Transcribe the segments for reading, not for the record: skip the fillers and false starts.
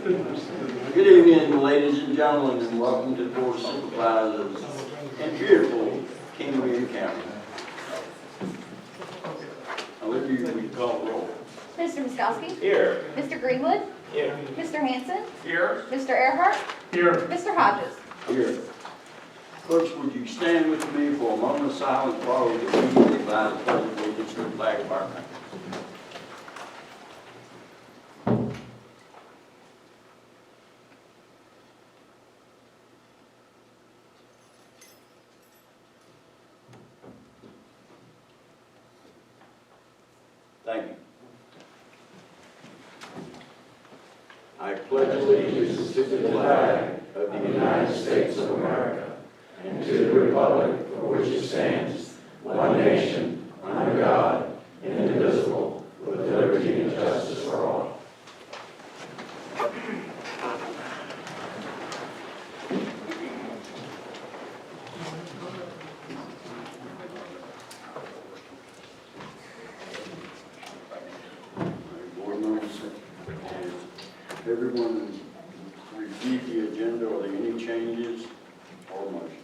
Good evening, ladies and gentlemen, and welcome to the Board of Supervisors in beautiful King William County. Olivia, will you call the roll? Mr. Miskowski? Here. Mr. Greenwood? Here. Mr. Hanson? Here. Mr. Earhart? Here. Mr. Hodges? Here. Clerks, would you stand with me for a moment of silence while we immediately by the pledge of allegiance to the flag of our country? Thank you. I pledge allegiance to the flag of the United States of America and to the republic for which it stands, one nation, under God, indivisible, with liberty and justice for all. Board members, has everyone reviewed the agenda? Are there any changes or motion?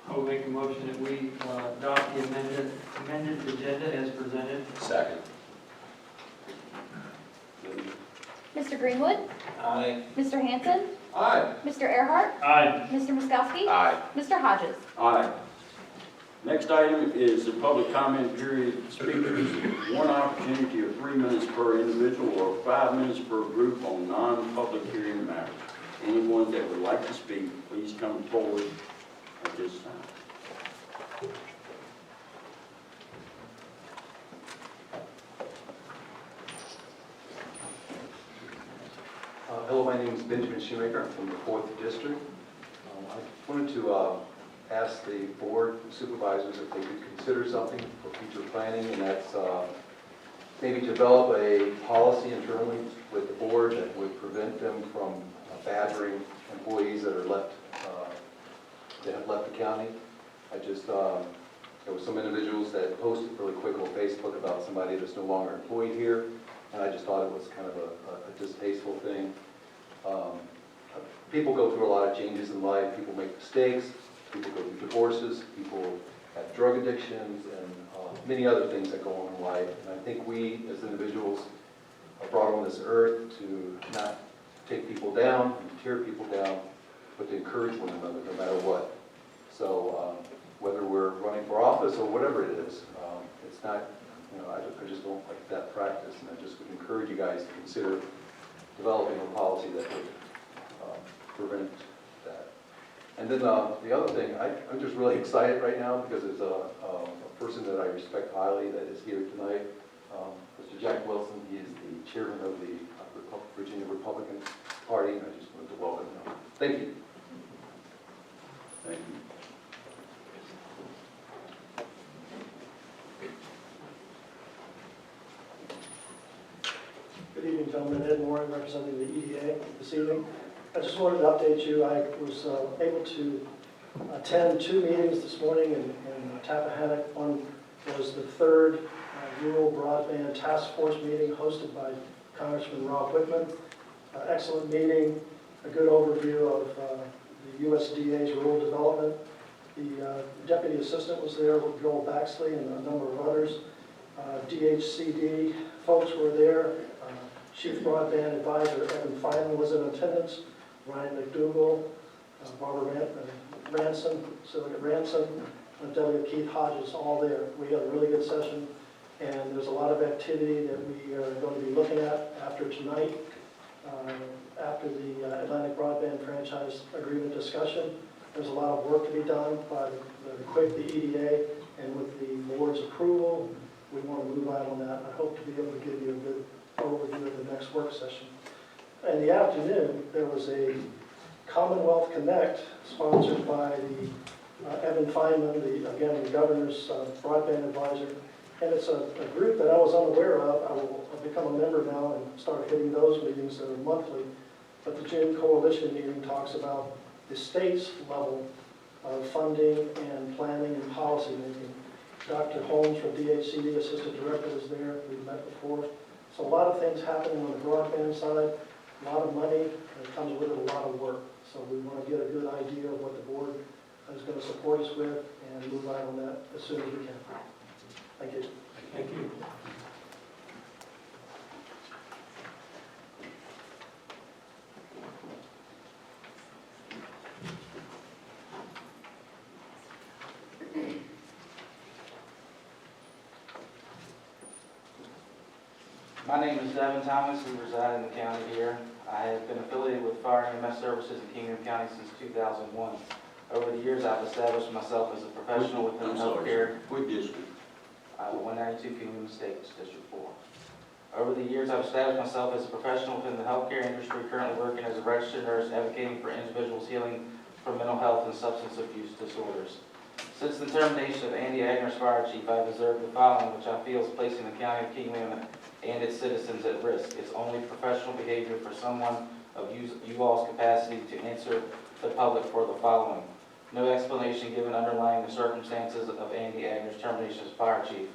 I will make a motion that we adopt the amended agenda as presented. Second. Mr. Greenwood? Aye. Mr. Hanson? Aye. Mr. Earhart? Aye. Mr. Miskowski? Aye. Mr. Hodges? Aye. Next item is the public comment period. Speakers, one opportunity of 3 minutes per individual or 5 minutes per group on non-public hearing matters. Anyone that would like to speak, please come forward at this time. Hello, my name is Benjamin Shoemaker. I'm from the 4th District. I wanted to ask the board supervisors if they could consider something for future planning, and that's maybe develop a policy internally with the board that would prevent them from badgering employees that are that have left the county. There were some individuals that posted really quick on Facebook about somebody that's no longer employed here, and I just thought it was kind of a distasteful thing. People go through a lot of changes in life. People make mistakes. People go through divorces. People have drug addictions and many other things that go on in life. And I think we, as individuals, are brought on this earth to not take people down and to tear people down, but to encourage one another no matter what. So whether we're running for office or whatever it is, it's not, I just don't like that practice, and I just would encourage you guys to consider developing a policy that would prevent that. And then the other thing, I'm just really excited right now because there's a person that I respect highly that is here tonight, Mr. Jack Wilson. He is the chairman of the Virginia Republican Party, and I just wanted to welcome him. Thank you. Thank you. Good evening, gentlemen. Ed Warren, representing the EDA this evening. I just wanted to update you. I was able to attend 2 meetings this morning in Tappahannock. One was the 3rd Rural Broadband Task Force meeting hosted by Congressman Rob Whitman. Excellent meeting, a good overview of the USDA's rural development. The Deputy Assistant was there with Joel Baxley and a number of others. DHCD folks were there. Chief Broadband Advisor Evan Feynman was in attendance. Ryan McDougall, Barbara Ransom, Sylvia Ransom, and Delegate Keith Hodges, all there. We had a really good session, and there's a lot of activity that we are going to be looking at after tonight, after the Atlantic Broadband Franchise Agreement discussion. There's a lot of work to be done by the QUIC, the EDA, and with the board's approval, we want to move out on that. I hope to be able to give you a good overview of the next work session. In the afternoon, there was a Commonwealth Connect sponsored by the Evan Feynman, the governor's broadband advisor. And it's a group that I was unaware of. I've become a member now and started hitting those meetings that are monthly. But the June Coalition meeting talks about the state's level of funding and planning and policy making. Dr. Holmes from DHCD, Assistant Director, was there. We've met before. So a lot of things happening on the broadband side. a lot of money, and it comes with it a lot of work. So we want to get a good idea of what the board is going to support us with and move right on that as soon as we can. Thank you. Thank you. My name is Devin Thomas. We reside in the county here. I have been affiliated with Fire and EMS Services in Kingman County since 2001. Over the years, I've established myself as a professional within I'm sorry, healthcare. sir. What district? 192 Kingman Estates, District 4. Over the years, I've established myself as a professional within the healthcare industry, currently working as a registered nurse advocating for individuals healing from mental health and substance abuse disorders. Since the termination of Andy Agner as fire chief, I have observed the following, which I feel is placing the county of Kingman and its citizens at risk. It's only professional behavior for someone of you all's capacity to answer the public for the following. No explanation given underlying the circumstances of Andy Agner's termination as fire chief.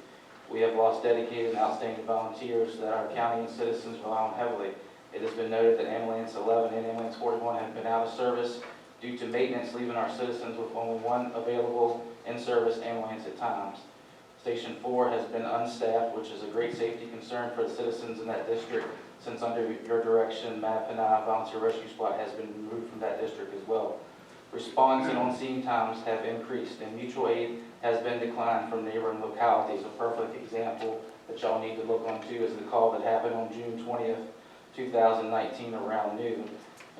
We have lost dedicated and outstanding volunteers that our county and citizens rely on heavily. It has been noted that Ambulance 11 and Ambulance 41 have been out of service due to maintenance, leaving our citizens with only one available in-service ambulance at times. Station 4 has been unstaffed, which is a great safety concern for the citizens in that district, since under your direction, Mackinac Volunteer Rescue Squad has been removed from that district as well. Response and on-scene times have increased, and mutual aid has been declined from neighboring localities. A perfect example that y'all need to look onto is the call that happened on June 20th, 2019 around noon.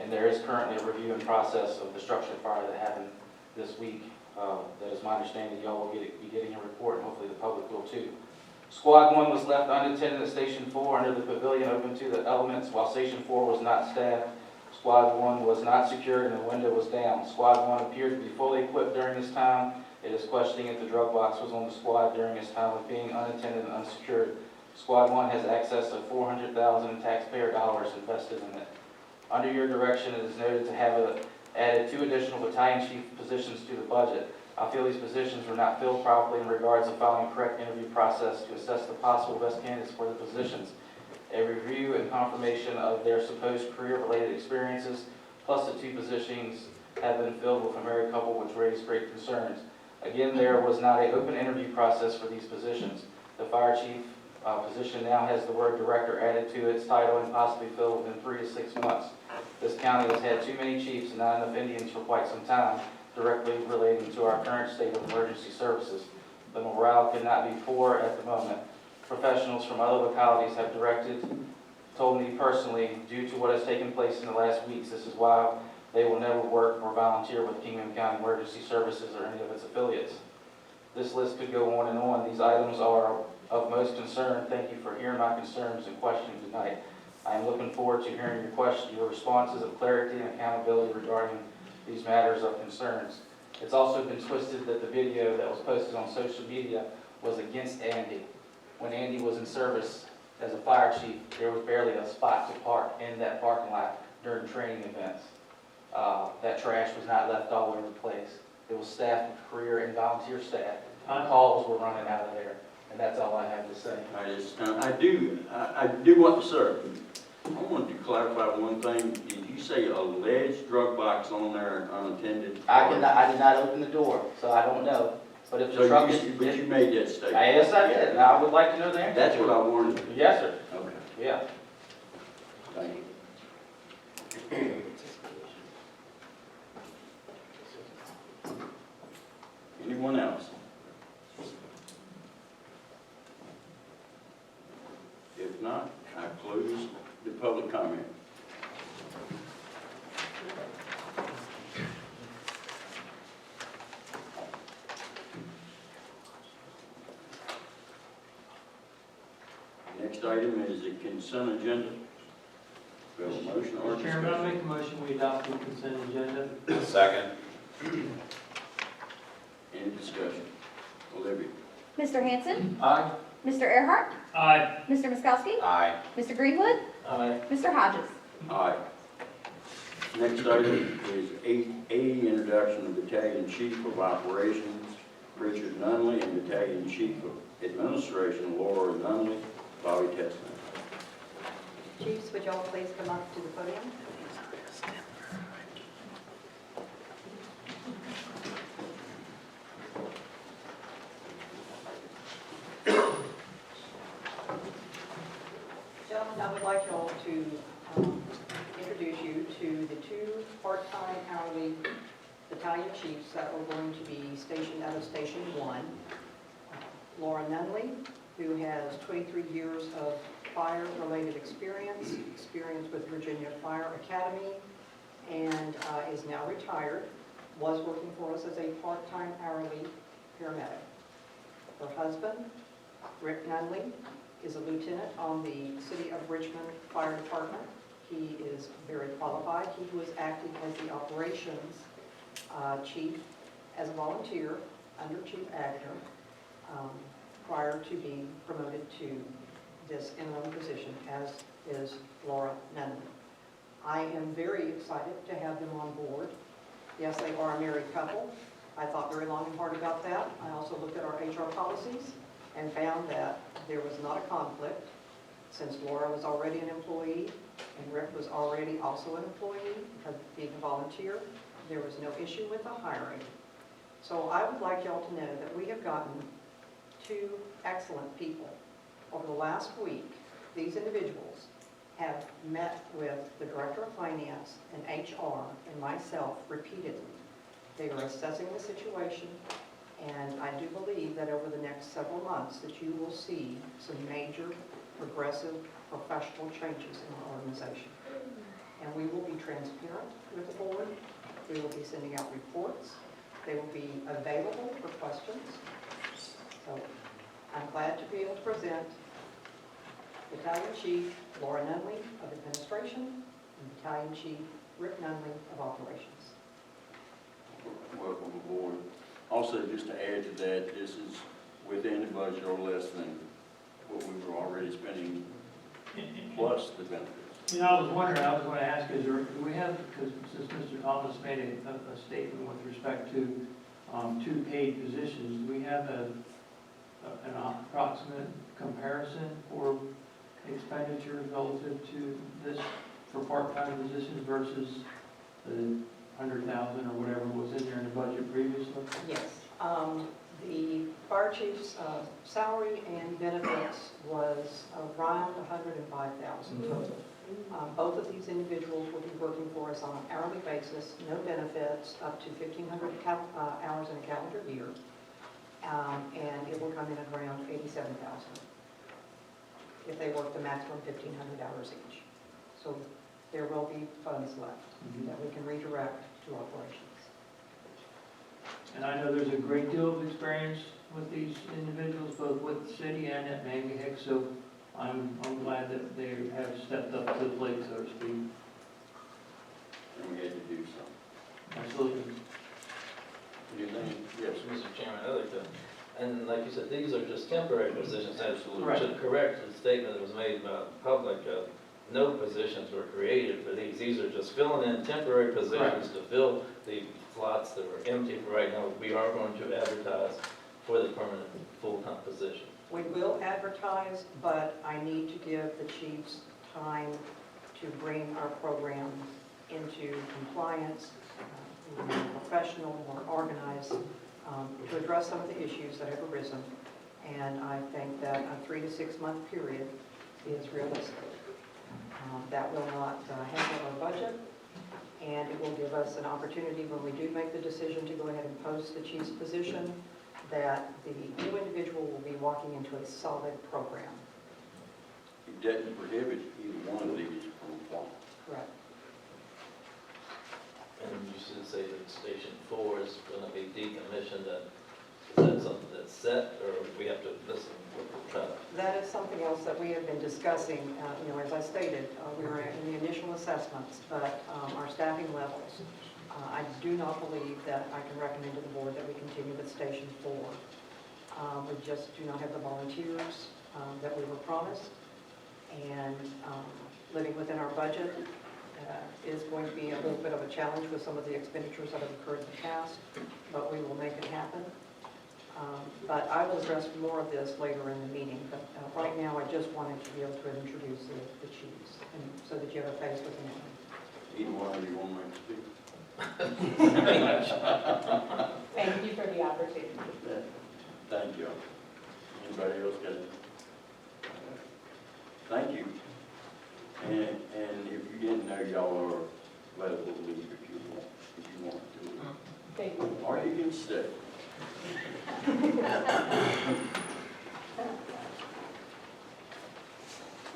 And there is currently a review and process of the structure fire that happened this week. That is my understanding. Y'all will be getting a report, and hopefully the public will too. Squad 1 was left unattended at Station 4 under the pavilion open to the elements while Station 4 was not staffed. Squad 1 was not secured and the window was down. Squad 1 appeared to be fully equipped during this time. It is questioning if the drug box was on the squad during its time of being unattended and unsecured. Squad 1 has access to $400,000 in taxpayer dollars invested in it. Under your direction, it is noted to have added 2 additional battalion chief positions to the budget. I feel these positions were not filled properly in regards to following a correct interview process to assess the possible best candidates for the positions. A review and confirmation of their supposed career-related experiences, plus the 2 positions have been filled with a married couple, which raised great concerns. Again, there was not an open interview process for these positions. The fire chief position now has the word director added to its title and possibly filled within 3 to 6 months. This county has had too many chiefs and not enough Indians for quite some time, directly relating to our current state of emergency services. The morale could not be poor at the moment. Professionals from other localities have told me personally, due to what has taken place in the last weeks, this is why they will never work or volunteer with Kingman County Emergency Services or any of its affiliates. This list could go on and on. These items are of most concern. Thank you for hearing my concerns and questioning tonight. I am looking forward to hearing your responses of clarity and accountability regarding these matters of concerns. It's also been twisted that the video that was posted on social media was against Andy. When Andy was in service as a fire chief, there was barely a spot to park in that parking lot during training events. That trash was not left all over the place. It was staffed with career and volunteer staff. Calls were running out of there, and that's all I have to say. I do want to, sir, I wanted to clarify one thing. Did you say alleged drug box on there unattended? I did not open the door, so I don't know. But if the So truck but you made that statement? Yes, I did, and I would like to know the answer. That's what I wanted. Yes, sir. Okay, Yeah. thank you. Anyone else? If not, I close the public comment. Next item is the consent agenda. We have a motion or Mr. Chairman, I discussion? make a motion we adopt the consent agenda. Second. Any discussion? Olivia? Mr. Hanson? Aye. Mr. Earhart? Aye. Mr. Miskowski? Aye. Mr. Greenwood? Aye. Mr. Hodges? Aye. Next item is 8A, introduction of Battalion Chief of Operations, Richard Nunley, and Battalion Chief of Administration, Laura Nunley. Bobby Testman. Chiefs, would y'all please come up to the podium? Gentlemen, I would like y'all to introduce you to the two part-time hourly battalion chiefs that are going to be stationed out of Station 1. Laura Nunley, who has 23 years of fire-related experience with Virginia Fire Academy, and is now retired, was working for us as a part-time hourly paramedic. Her husband, Rick Nunley, is a lieutenant on the City of Richmond Fire Department. He is very qualified. He was acting as the operations chief as a volunteer under Chief Agner prior to being promoted to this interim position, as is Laura Nunley. I am very excited to have them on board. Yes, they are a married couple. I thought very long and hard about that. I also looked at our HR policies and found that there was not a conflict, since Laura was already an employee and Rick was already also an employee of being a volunteer. There was no issue with the hiring. So I would like y'all to know that we have gotten two excellent people. Over the last week, these individuals have met with the Director of Finance and HR and myself repeatedly. They are assessing the situation, and I do believe that over the next several months that you will see some major, progressive, professional changes in our organization. And we will be transparent with the board. We will be sending out reports. They will be available for questions. So I'm glad to be able to present Battalion Chief Laura Nunley of Administration and Battalion Chief Rick Nunley of Operations. Welcome aboard. Also, just to add to that, this is within the budget or less than what we were already spending, plus the benefits. You know, I was wondering, I was going to ask, do we have, because since Mr. Thomas made a statement with respect to two paid positions, do we have an approximate comparison for expenditures relative to this for part-time positions versus the 100,000 or whatever was in there in the budget previously? Yes. The fire chief's salary and benefits was around $105,000 total. Both of these individuals will be working for us on an hourly basis, no benefits, up to 1,500 hours in a calendar year, and it will come in at around $87,000 if they work the maximum 1,500 hours each. So there will be funds left that we can redirect to operations. And I know there's a great deal of experience with these individuals, both with the city and at Mangy so I'm glad that they have stepped up to the plate, so to speak. And we had to do something. Absolutely. What do you think? Yes. Mr. Chairman, I'd like to, and like you said, these are just temporary positions. Absolutely. Right. To correct the statement that was made about the public, no positions were created for these. These are just filling in temporary positions to fill the slots that were empty for right now. We are going to advertise for the permanent full-time position. We will advertise, but I need to give the chiefs time to bring our program into compliance, more professional, more organized, to address some of the issues that have arisen. And I think that a 3 to 6 month period is realistic. That will not handle our budget, and it will give us an opportunity when we do make the decision to go ahead and post the chief's position, that the new individual will be walking into a solid program. It doesn't prohibit either one of these from applying. Correct. And you should say that Station 4 is going to be decommissioned. Is that something that's set, or we have to listen? That is something else that we have been discussing. As I stated, we were in the initial assessments, but our staffing levels, I do not believe that I can recommend to the board that we continue with Station 4. We just do not have the volunteers that we were promised, and living within our budget is going to be a little bit of a challenge with some of the expenditures that have occurred in the past, but we will make it happen. But I will address more of this later in the meeting. But right now, I just wanted to be able to introduce the chiefs, and so that you have a face with them. Either one of you want to speak? Thank you for the opportunity. Thank you. Anybody else got it? Thank you. And if you didn't know, y'all are available to leave if you want to. Thank you. Or you can stay.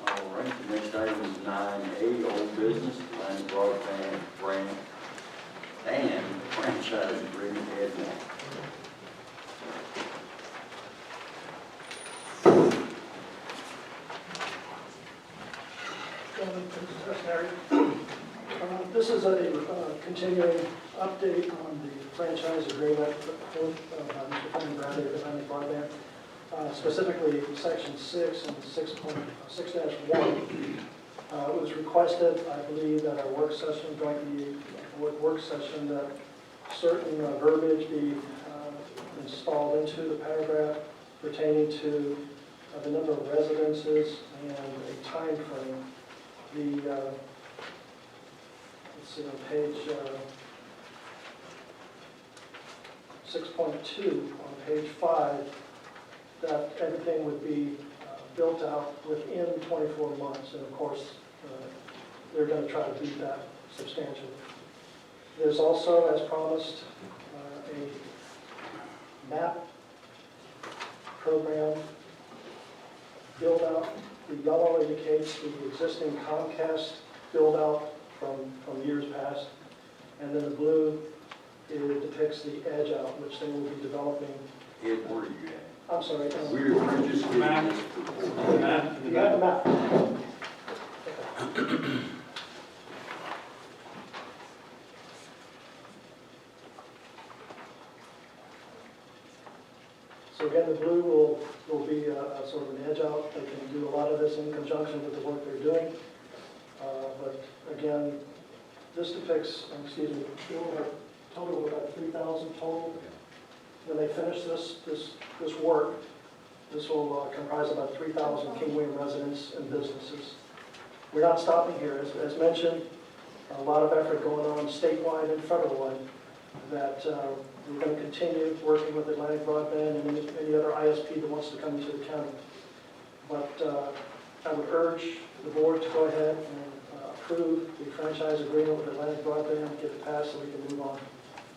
All right, the next item is 9A, old business, land broadband brand and franchise agreement, Ed Moore. This is a continuing update on the franchise agreement by Mr. Frank Bradley of Atlantic Broadband, specifically Section 6 and 6.6-1. It was requested, I believe, at our work session, work session, that certain verbiage be installed into the paragraph pertaining to the number of residences and a time frame. Let's see, on page 6.2, on page 5, that everything would be built out within 24 months. And of course, they're going to try to beat that substantially. There's also, as promised, a map program build out. The yellow indicates the existing Comcast build out from years past. And then the blue, it depicts the edge out, which they will be developing. Ed, where are you at? I'm sorry. We're just getting Map. this report. The map, You have the map. So again, the blue will be a sort of an edge out. They can do a lot of this in conjunction with the work they're doing. But again, this depicts, there will have a total of about 3,000 total. When they finish this work, this will comprise about 3,000 King William residents and businesses. We're not stopping here. As mentioned, a lot of effort going on statewide and federal-wide, that we're going to continue working with Atlantic Broadband and any other ISP that wants to come into the county. But I would urge the board to go ahead and approve the franchise agreement with Atlantic Broadband, get it passed so we can move on.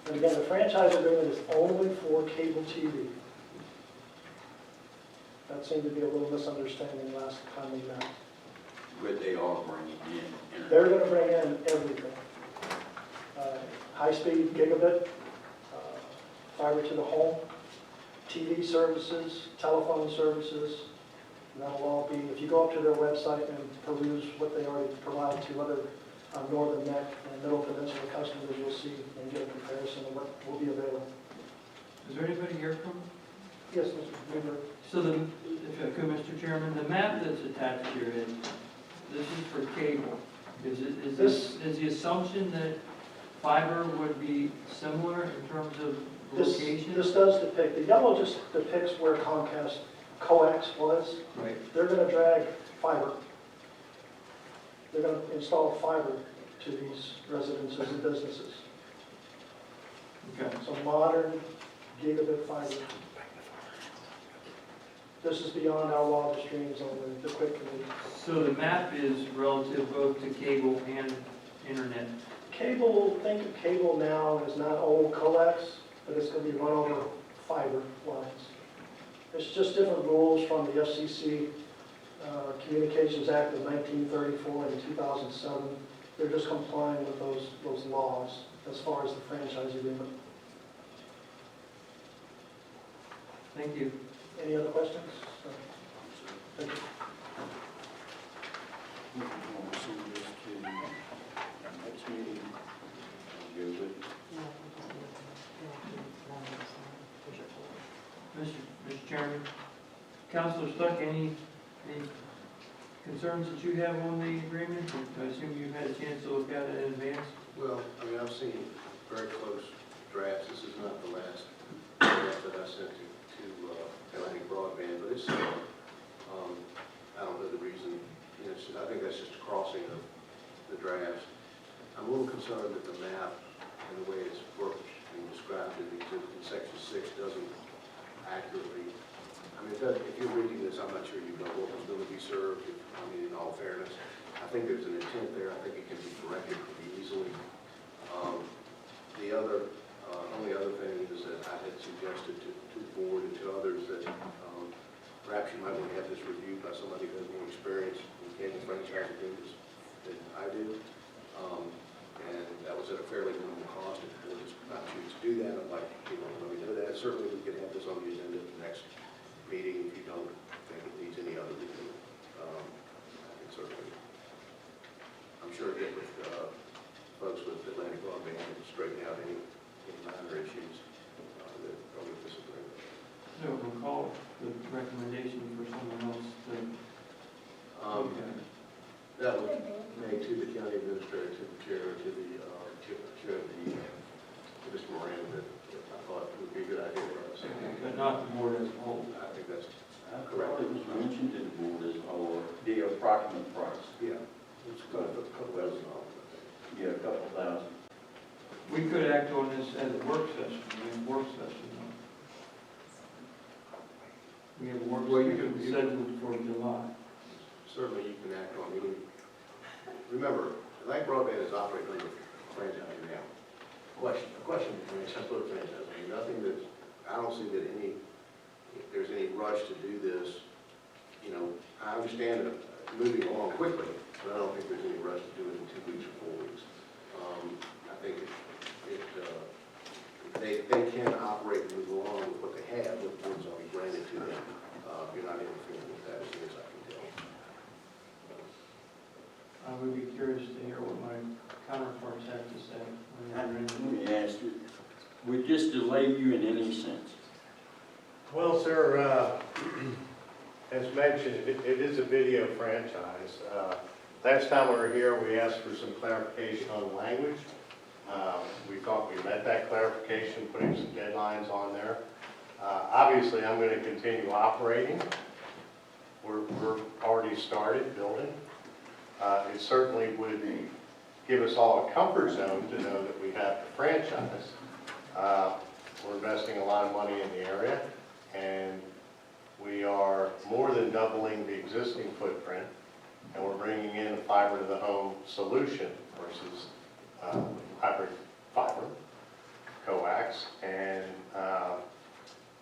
And again, the franchise agreement is only for cable TV. That seemed to be a little misunderstanding last time we met. But they are bringing in internet. They're going to bring in everything. High-speed gigabit, fiber to the home, TV services, telephone services. And that'll all be, if you go up to their website and peruse what they already provide to other Northern Neck and Middle Peninsula customers, you'll see and get a comparison of what will be available. is there anybody here from? Yes, Mr. Newberg. So if I could, Mr. Chairman, the map that's attached here, this is for cable. Is the assumption that fiber would be similar in terms of location? This does depict, the yellow just depicts where Comcast coax was. Right. They're going to drag fiber. They're going to install fiber to these residences and businesses. Okay. So modern gigabit fiber. This is beyond our wildest dreams on the quick committee. So the map is relative both to cable and internet. Cable, think of cable now as not old coax, but it's going to be run over fiber lines. It's just different rules from the FCC Communications Act of 1934 and 2007. They're just complying with those laws as far as the franchise agreement. Thank you. Any other questions? Thank you. We'll send this to next meeting. Go with Mr. Chairman, Councilor Stuck, any concerns that you have on the agreement? I assume you've had a chance to look at it in advance? Well, I mean, I've seen very close drafts. This is not the last draft that I sent to Atlantic Broadband, but it's, I don't know the reason. You know, I think that's just a crossing of the drafts. I'm a little concerned that the map and the way it's worked and described in section 6 doesn't accurately, I mean, if you're reading this, I'm not sure you know what was going to be served. I mean, in all fairness, I think there's an intent there. I think it can be corrected pretty easily. The only other thing is that I had suggested to the board and to others that perhaps you might want to have this reviewed by somebody who has more experience in cable franchise agreements than I do. And that was at a fairly minimal cost. If the board does not choose to do that, I'd like people to let me know that. Certainly, we could have this on the agenda at the next meeting if you don't think it needs any other review. I can certainly, I'm sure get with folks with Atlantic Broadband and straighten out any minor issues that are with this agreement. So we'll call the recommendation for someone else to look at it. That was made to the county administrator, to the chair, to Mr. Moran, that I thought would be a good idea for us. But not the board as a whole. I think that's I thought it was mentioned to the board as, or the approximate price. Yeah, it's a couple $1,000, I think. Yeah, a couple thousand. We could act on this as a work session, We have a work Well, you session can- scheduled for July. Certainly you can act on it. Remember, Atlantic Broadband is operating under franchise now. A question between franchise and franchise. I mean, nothing that, I don't see that if there's any rush to do this. You know, I understand it moving along quickly, but I don't think there's any rush to do it in 2 weeks or 4 weeks. I think they can operate and move along with what they have, what the board's already granted to them. You're not interfering with that as near as I can tell. I would be curious to hear what my counterparts have to say. Let me ask you, would this delay you in any sense? Well, sir, as mentioned, it is a video franchise. Last time we were here, we asked for some clarification on language. We thought we met that clarification, putting some deadlines on there. Obviously, I'm going to continue operating. We're already started building. It certainly would give us all a comfort zone to know that we have the franchise. We're investing a lot of money in the area, and we are more than doubling the existing footprint, and we're bringing in a fiber-to-the-home solution versus hybrid fiber, coax, and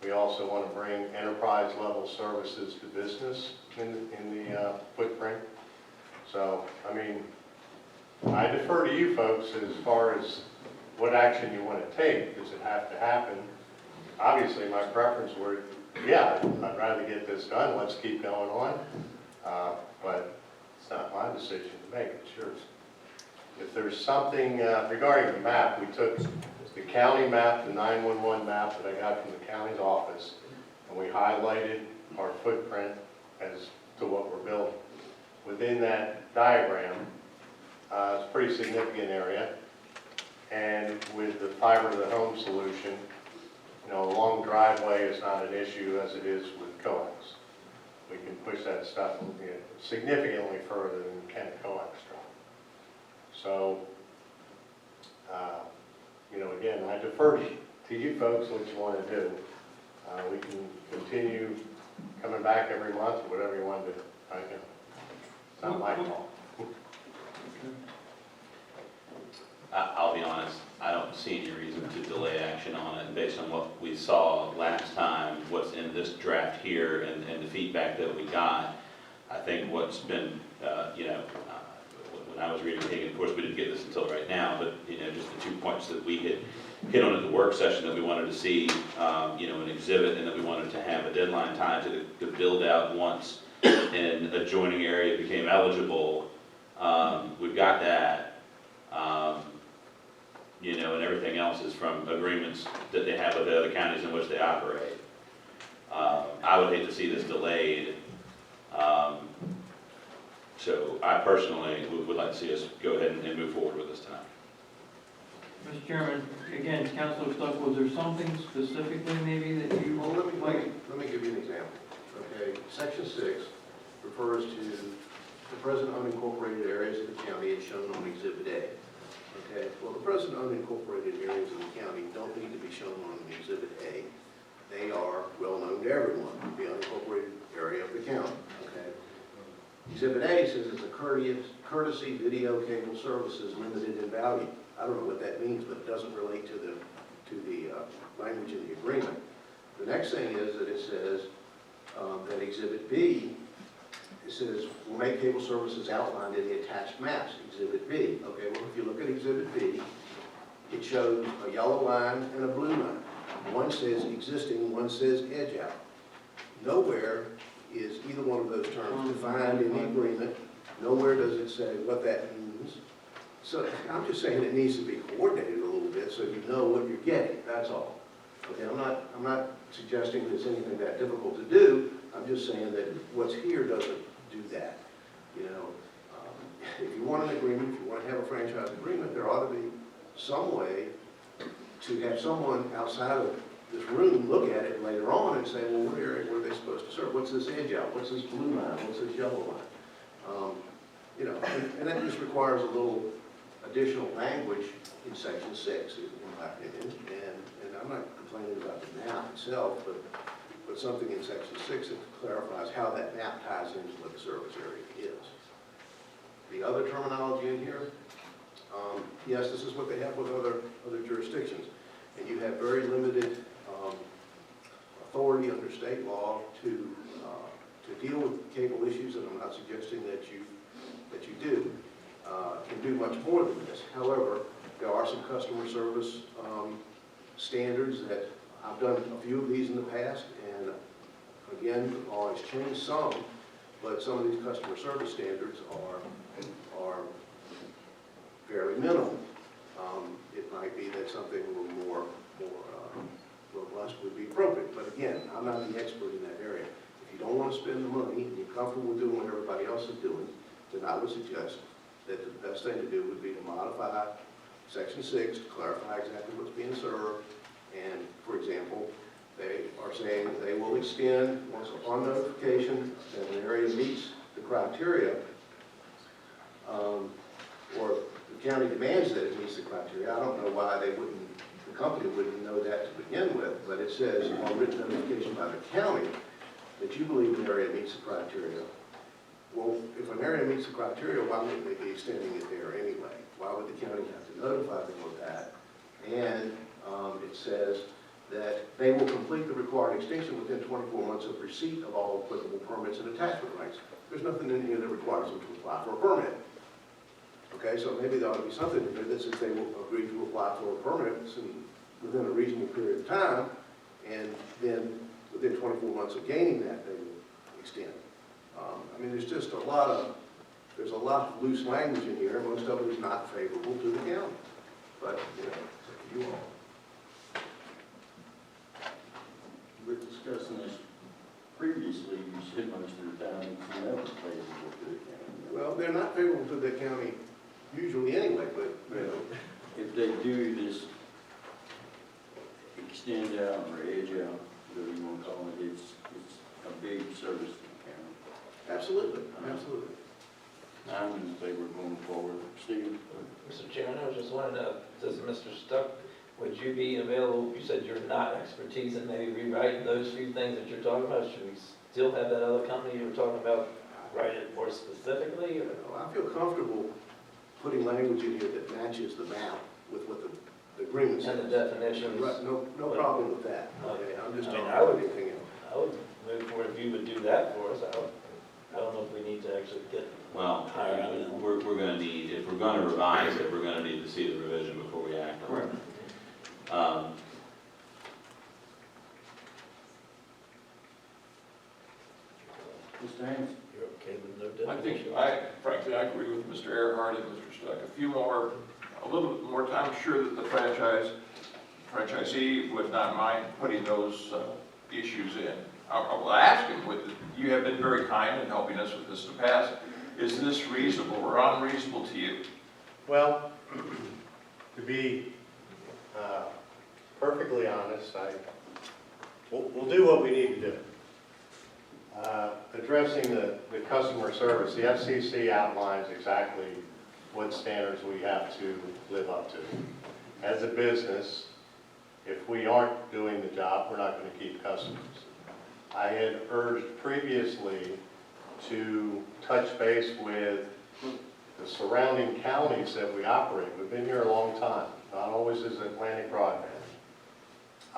we also want to bring enterprise-level services to business in the footprint. So, I mean, I defer to you folks as far as what action you want to take. Does it have to happen? Obviously, my preference would, yeah, I'd rather get this done. Let's keep going on. But it's not my decision to make, it's yours. If there's something regarding the map, we took the county map, the 911 map that I got from the county's office, and we highlighted our footprint as to what we're building. Within that diagram, it's a pretty significant area, and with the fiber-to-the-home solution, you know, a long driveway is not an issue as it is with coax. We can push that stuff significantly further than can a coax drive. So, you know, again, I defer to you folks what you want to do. We can continue coming back every month or whatever you want to do. It's not my call. I'll be honest, I don't see any reason to delay action on it based on what we saw last time, what's in this draft here, and the feedback that we got. I think what's been, you know, when I was reading it, of course we didn't get this until right now, but, you know, just the 2 points that we had hit on at the work session that we wanted to see, you know, an exhibit, and that we wanted to have a deadline time to build out once an adjoining area became eligible. We've got that. You know, and everything else is from agreements that they have with the other counties in which they operate. I would hate to see this delayed. So I personally would like to see us go ahead and move forward with this tonight. Mr. Chairman, again, Councilor Stuck, was there something specifically maybe that you Well, let like? me give you an example. Okay, section 6 refers to the present unincorporated areas of the county as shown on Exhibit A. Okay, well, the present unincorporated areas of the county don't need to be shown on Exhibit A. They are well known to everyone, the unincorporated area of the county. Okay, Exhibit A says it's a courtesy video cable services limited in value. I don't know what that means, but it doesn't relate to the language in the agreement. The next thing is that it says that Exhibit B, it says, will make cable services outlined in the attached maps, Exhibit B. Okay, well, if you look at Exhibit B, it shows a yellow line and a blue line. One says existing, one says edge out. Nowhere is either one of those terms defined in the agreement. Nowhere does it say what that means. So I'm just saying it needs to be coordinated a little bit so you know what you're getting, that's all. Okay, I'm not suggesting that it's anything that difficult to do. I'm just saying that what's here doesn't do that. You know, if you want an agreement, if you want to have a franchise agreement, there ought to be some way to have someone outside of this room look at it later on and say, well, where are they supposed to serve? What's this edge out? What's this blue line? What's this yellow line? You know, and that just requires a little additional language in section 6, in my opinion. And I'm not complaining about the map itself, but something in section 6 that clarifies how that map ties into what the service area is. The other terminology in here, yes, this is what they have with other jurisdictions. And you have very limited authority under state law to deal with cable issues, and I'm not suggesting that you do. Can do much more than this. However, there are some customer service standards that I've done a few of these in the past, and again, the law has changed some, but some of these customer service standards are fairly minimal. It might be that something a little more robust would be appropriate, but again, I'm not the expert in that area. If you don't want to spend the money and you're comfortable with doing what everybody else is doing, then I would suggest that the best thing to do would be to modify section 6 to clarify exactly what's being served. And for example, they are saying that they will extend, once upon notification, that an area meets the criteria, or the county demands that it meets the criteria. I don't know why the company wouldn't know that to begin with, but it says on written notification by the county that you believe an area meets the criteria. Well, if an area meets the criteria, why wouldn't they be extending it there anyway? Why would the county have to notify them of that? And it says that they will complete the required extension within 24 months of receipt of all applicable permits and attachment rights. There's nothing in here that requires them to apply for a permit. Okay, so maybe there ought to be something in there that says they will agree to apply for a permit within a reasonable period of time, and then within 24 months of gaining that, they will extend. I mean, there's just a lot of loose language in here. Most of it is not favorable to the county. But, you know, it's up to you all. We're discussing this previously. You said most of the time it's never favorable to the county. Well, they're not favorable to the county usually anyway, but, you know. If they do this extend out or edge out, whatever you want to call it, it's a big service to the county. Absolutely, absolutely. I'm in favor of going forward. Steve? Mr. Chairman, I was just wondering, does Mr. Stuck, would you be available, you said you're not expertise in maybe rewriting those few things that you're talking about, should we still have that other company you were talking about write it more specifically, or? Well, I feel comfortable putting language in here that matches the map with what the agreement says. And the definitions? Right, no problem with that. Okay, I'm just I mean, talking I about would- anything else. I would move forward if you would do that for us. I don't know if we need to actually get Well, higher on it. we're gonna need, if we're gonna revise it, we're gonna need to see the revision before we act on it. Mr. Hanson? You're okay with no definition? I think, frankly, I agree with Mr. Earhart and Mr. Stuck. A little bit more time, sure that the franchisee would not mind putting those issues in. I will ask him, you have been very kind in helping us with this in the past, is this reasonable or unreasonable to you? Well, to be perfectly honest, we'll do what we need to do. Addressing the customer service, the FCC outlines exactly what standards we have to live up to. As a business, if we aren't doing the job, we're not going to keep customers. I had urged previously to touch base with the surrounding counties that we operate. We've been here a long time, not always as Atlantic Broadband.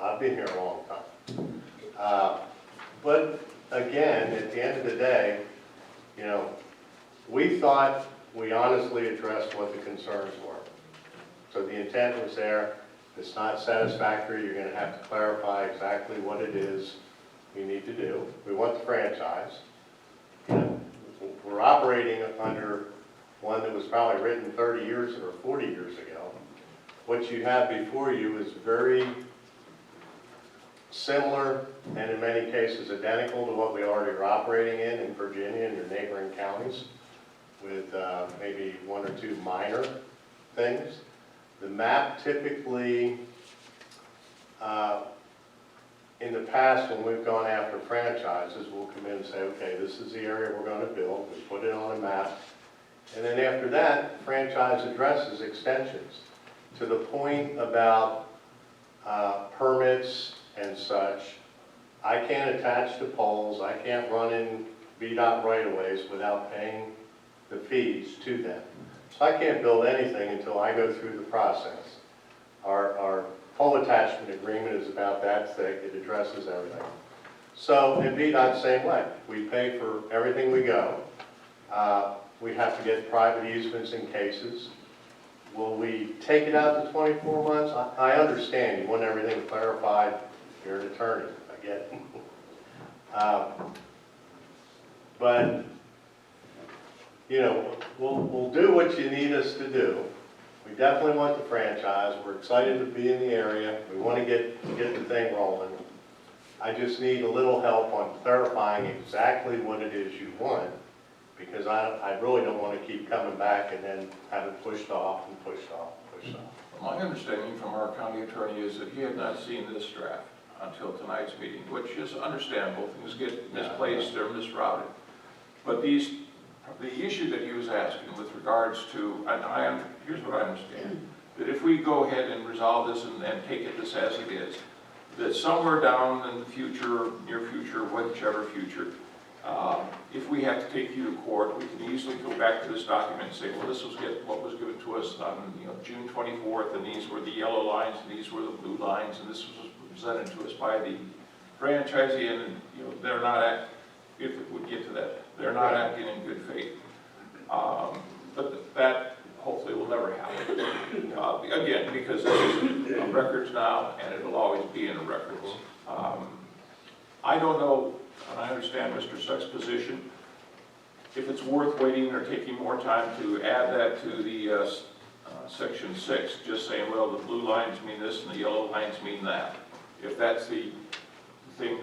I've been here a long time. But again, at the end of the day, you know, we thought we honestly addressed what the concerns were. So the intent was there. If it's not satisfactory, you're going to have to clarify exactly what it is we need to do. We want the franchise. You know, we're operating under one that was probably written 30 years or 40 years ago. What you have before you is very similar and in many cases identical to what we already are operating in Virginia and your neighboring counties, with maybe one or two minor things. The map typically, in the past when we've gone after franchises, we'll come in and say, okay, this is the area we're going to build. We put it on a map. And then after that, the franchise addresses extensions to the point about permits and such. I can't attach to poles. I can't run in VDOT right-of-ways without paying the fees to them. So I can't build anything until I go through the process. Our pole attachment agreement is about that thick. It addresses everything. So in VDOT, same way. We pay for everything we go. We have to get private easements in cases. Will we take it out to 24 months? I understand. You want everything clarified. You're an attorney. I get it. But, you know, we'll do what you need us to do. We definitely want the franchise. We're excited to be in the area. We want to get the thing rolling. I just need a little help on clarifying exactly what it is you want, because I really don't want to keep coming back and then have it pushed off and pushed off and pushed off. My understanding from our county attorney is that he had not seen this draft until tonight's meeting, which is understandable. Things get misplaced, they're misrouted. But the issue that he was asking with regards to, here's what I understand, that if we go ahead and resolve this and take it this as it is, that somewhere down in the future, near future, whichever future, if we have to take you to court, we can easily go back to this document and say, well, this was what was given to us on June 24th, and these were the yellow lines, and these were the blue lines, and this was presented to us by the franchisee, and they're not, if it would get to that, they're not acting in good faith. But that hopefully will never happen. Again, because this is on records now, and it'll always be in the records. I don't know, and I understand Mr. Suck's position, if it's worth waiting or taking more time to add that to the section 6, just saying, well, the blue lines mean this and the yellow lines mean that. If that's the thing,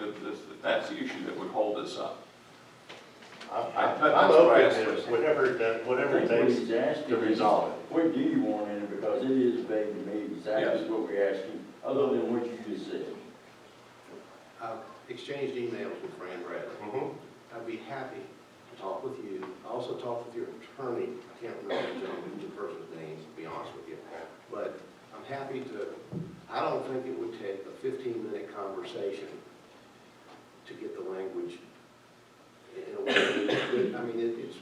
that's the issue that would hold us up. I'm open to whatever it takes to resolve it. What do you want in it, because it is vague to me, exactly what we're asking, other than what you just said. I've exchanged emails with Fran Bradley. I'd be happy to talk with you. I also talked with your attorney. I can't remember the person's name, to be honest with you. But I'm happy to, I don't think it would take a 15-minute conversation to get the language in a way that, I mean, it's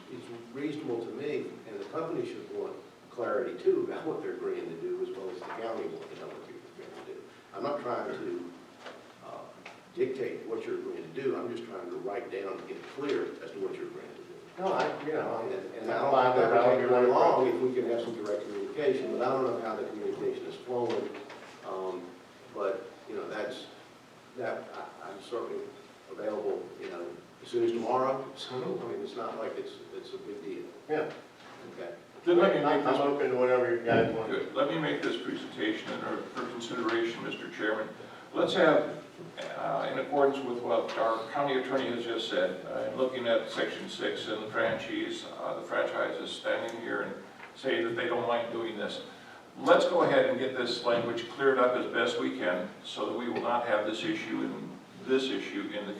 reasonable to me, and the company should want clarity too about what they're agreeing to do, as well as the county wants to know what they're agreeing to do. I'm not trying to dictate what you're agreeing to do. I'm just trying to write down to get clear as to what you're agreeing to do. No, And I don't know how take very long if we can have some direct communication, but I don't know how the communication is flowing. But, I'm certainly available, as soon as tomorrow. So, I mean, it's not like it's a big deal. Yeah. Okay. Then let me make I'm this, open to whatever you guys want. good. Let me make this presentation for consideration, Mr. Chairman. Let's have, in accordance with what our county attorney has just said, looking at section 6 and the franchise is standing here and say that they don't mind doing this. let's go ahead and get this language cleared up as best we can so that we will not have this issue in the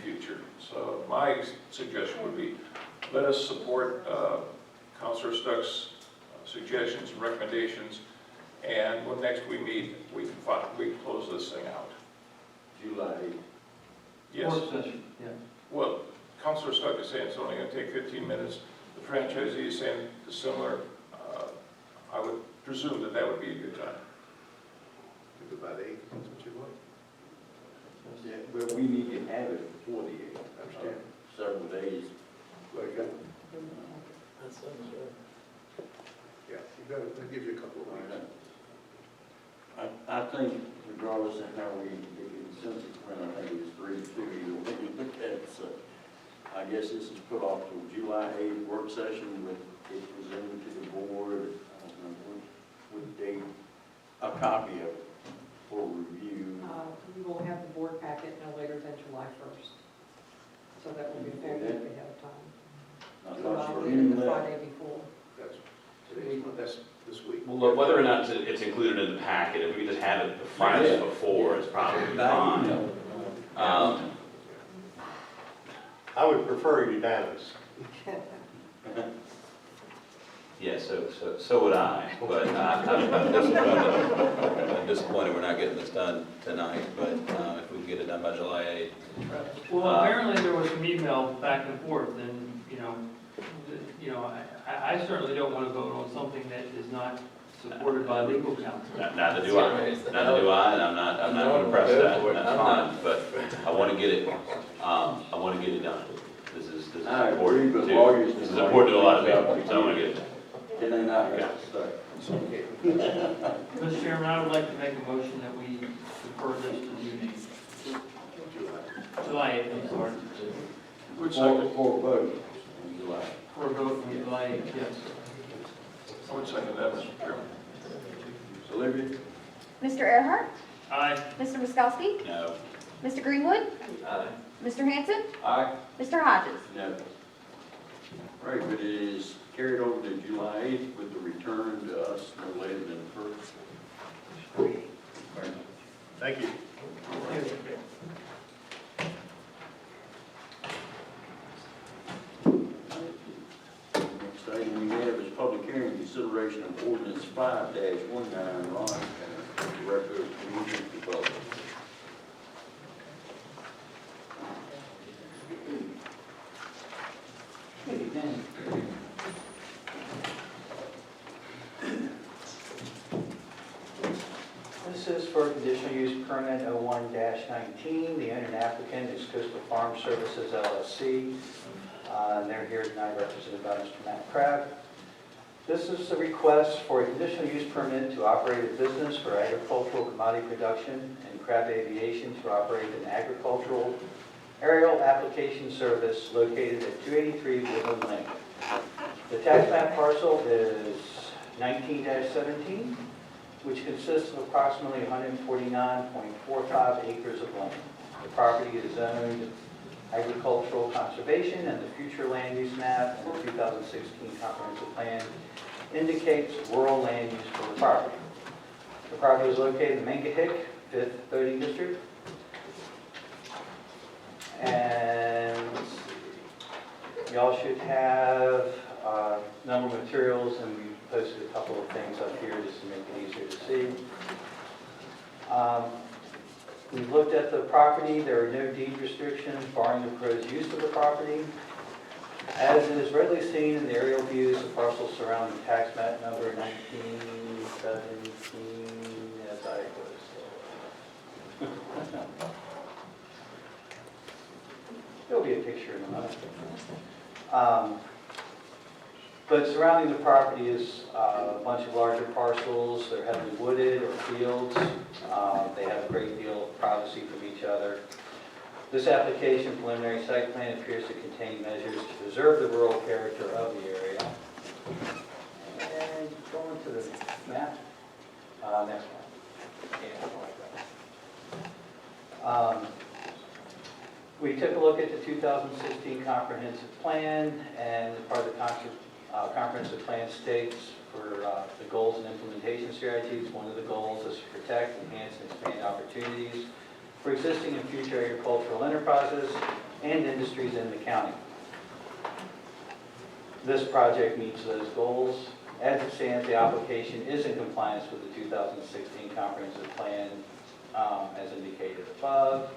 future. So my suggestion would be, let us support Councilor Stuck's suggestions and recommendations, and when next we meet, we can close this thing out. July 8th. Yes. Work session, yeah. Well, Councilor Stuck is saying it's only going to take 15 minutes. The franchisee is saying similar. I would presume that that would be a good time. Think about 8, that's what you want. Yeah, but we need to have it before the 8th. Understand? Several days. Okay. That sounds right. Yeah, that gives you a couple of weeks. I think regardless of how we get the consensus, when I think it's 3-2, either way you look at it, so I guess this is put off to July 8th work session with it presented to the board, I don't know, what date, a copy of it for review. We will have the board packet no later than July 1st. So that will be a week ahead of time. I thought you were Either in the that. Friday before. That's today's, that's this week. Well, whether or not it's included in the packet, if we could just have it the Friday before, it's probably fine. I would prefer unanimous. Yeah, so would I, but I'm disappointed we're not getting this done tonight, but if we can get it done by July 8th. Well, apparently there was some email back and forth, and, I certainly don't want to vote on something that is not supported by legal counsel. Neither do I, and I'm not going to press that, that's fine, but I want to get it, done. This is I agree, important but to, lawyers. this is important to a lot of people, so I want to get it done. Can they not have it start? Mr. Chairman, I would like to make a motion that we defer this to the evening. July 8th, I'm sorry. Which For second? vote in July. For a vote on July 8th, yes. I would second that, Mr. Chairman. Olivia? Mr. Earhart? Aye. Mr. Miskowski? No. Mr. Greenwood? Aye. Mr. Hanson? Aye. Mr. Hodges? No. Right, but it is carried over to July 8th with the return to us no later than the 1st. Thank you. Next item we have is public hearing consideration of ordinance 5-19, Ron, Director of Community Development. This is for conditional use permit 01-19. The owner and applicant is Coastal Farm Services LLC. And they're here tonight represented by Mr. Matt Crabb. This is a request for a conditional use permit to operate a business for agricultural commodity production and Crabb Aviation to operate an agricultural aerial application service located at 283 Woodland Lane. The tax map parcel is 19-17, which consists of approximately 149.45 acres of land. The property is zoned agricultural conservation, and the future land use map and the 2016 comprehensive plan indicates rural land use for the property. The property is located in Mangahick, 5th voting district. And y'all should have a number of materials, and we posted a couple of things up here just to make it easier to see. We've looked at the property. There are no deed restrictions barring the proposed use of the property. As is readily seen in the aerial views, the parcel surrounding tax map number 1917, as I was. There'll be a picture in a moment. But surrounding the property is a bunch of larger parcels. They're heavily wooded or fields. They have a great deal of privacy from each other. This application preliminary site plan appears to contain measures to preserve the rural character of the area. And going to the map. Next one. Yeah, I like that. We took a look at the 2016 comprehensive plan, and part of the comprehensive plan states for the goals and implementation strategies. One of the goals is to protect, enhance, and expand opportunities for existing and future agricultural enterprises and industries in the county. This project meets those goals. As it stands, the application is in compliance with the 2016 comprehensive plan as indicated above.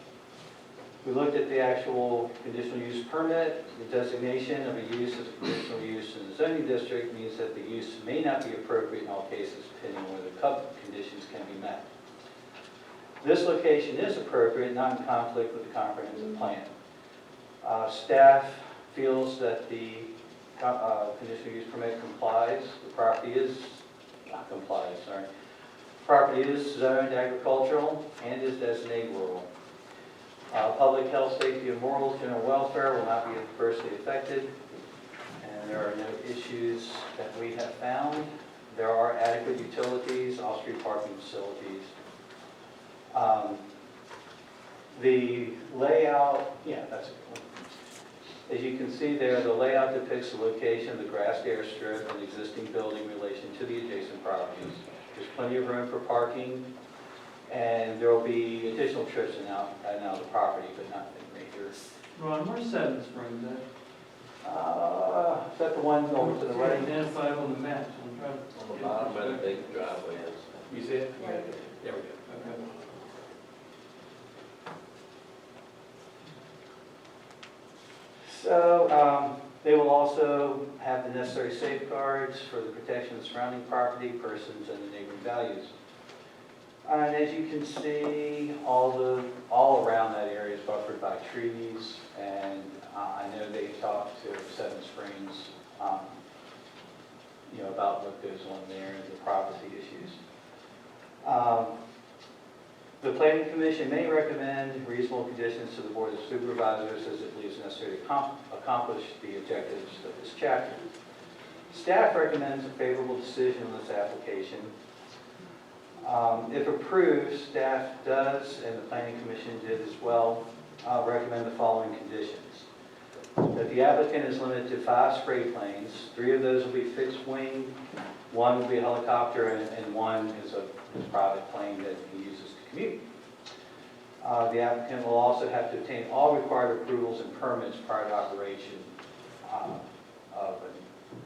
We looked at the actual conditional use permit. The designation of a use as a conditional use in the zoning district means that the use may not be appropriate in all cases depending on whether a couple of conditions can be met. This location is appropriate, not in conflict with the comprehensive plan. Staff feels that the conditional use permit complies. The property is, not complies, sorry. Property is zoned agricultural and is designated rural. Public health, safety, and morals, general welfare will not be adversely affected, and there are no issues that we have found. There are adequate utilities, off-street parking facilities. The layout, that's it. As you can see there, the layout depicts the location of the grassed airstrip and existing building in relation to the adjacent properties. There's plenty of room for parking, and there will be additional trips in and out of the property, but nothing major. Ron, where's Seven Springs at? Is that the one over to the right? Identified on the map, so I'm trying to. On the bottom where the big driveway is. You see it? There we go. Okay. So they will also have the necessary safeguards for the protection of the surrounding property, persons, and the neighboring values. And as you can see, all around that area is buffered by trees, and I know they've talked to Seven Springs, about what goes on there and the privacy issues. The Planning Commission may recommend reasonable conditions to the Board of Supervisors as it believes necessary to accomplish the objectives of this chapter. Staff recommends a favorable decision on this application. If approved, staff does, and the Planning Commission did as well, recommend the following conditions. That the applicant is limited to 5 spray planes. 3 of those will be fixed wing, 1 will be a helicopter, and 1 is a private plane that he uses to commute. The applicant will also have to obtain all required approvals and permits prior to operation of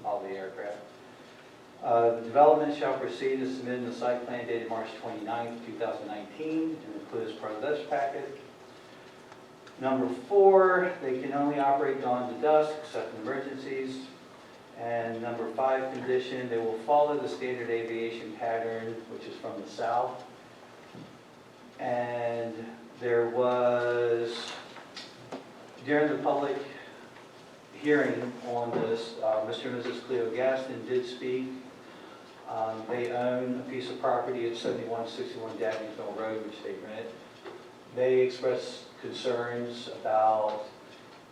all the aircraft. The development shall proceed as submitted in the site plan dated March 29th, 2019, and include as part of this packet. Number 4, they can only operate dawn to dusk, except in emergencies. And number 5 condition, they will follow the standard aviation pattern, which is from the south. And there was, during the public hearing on this, Mr. and Mrs. Cleo Gaston did speak. They own a piece of property at 7161 Dabneysville Road, which they rent. They expressed concerns about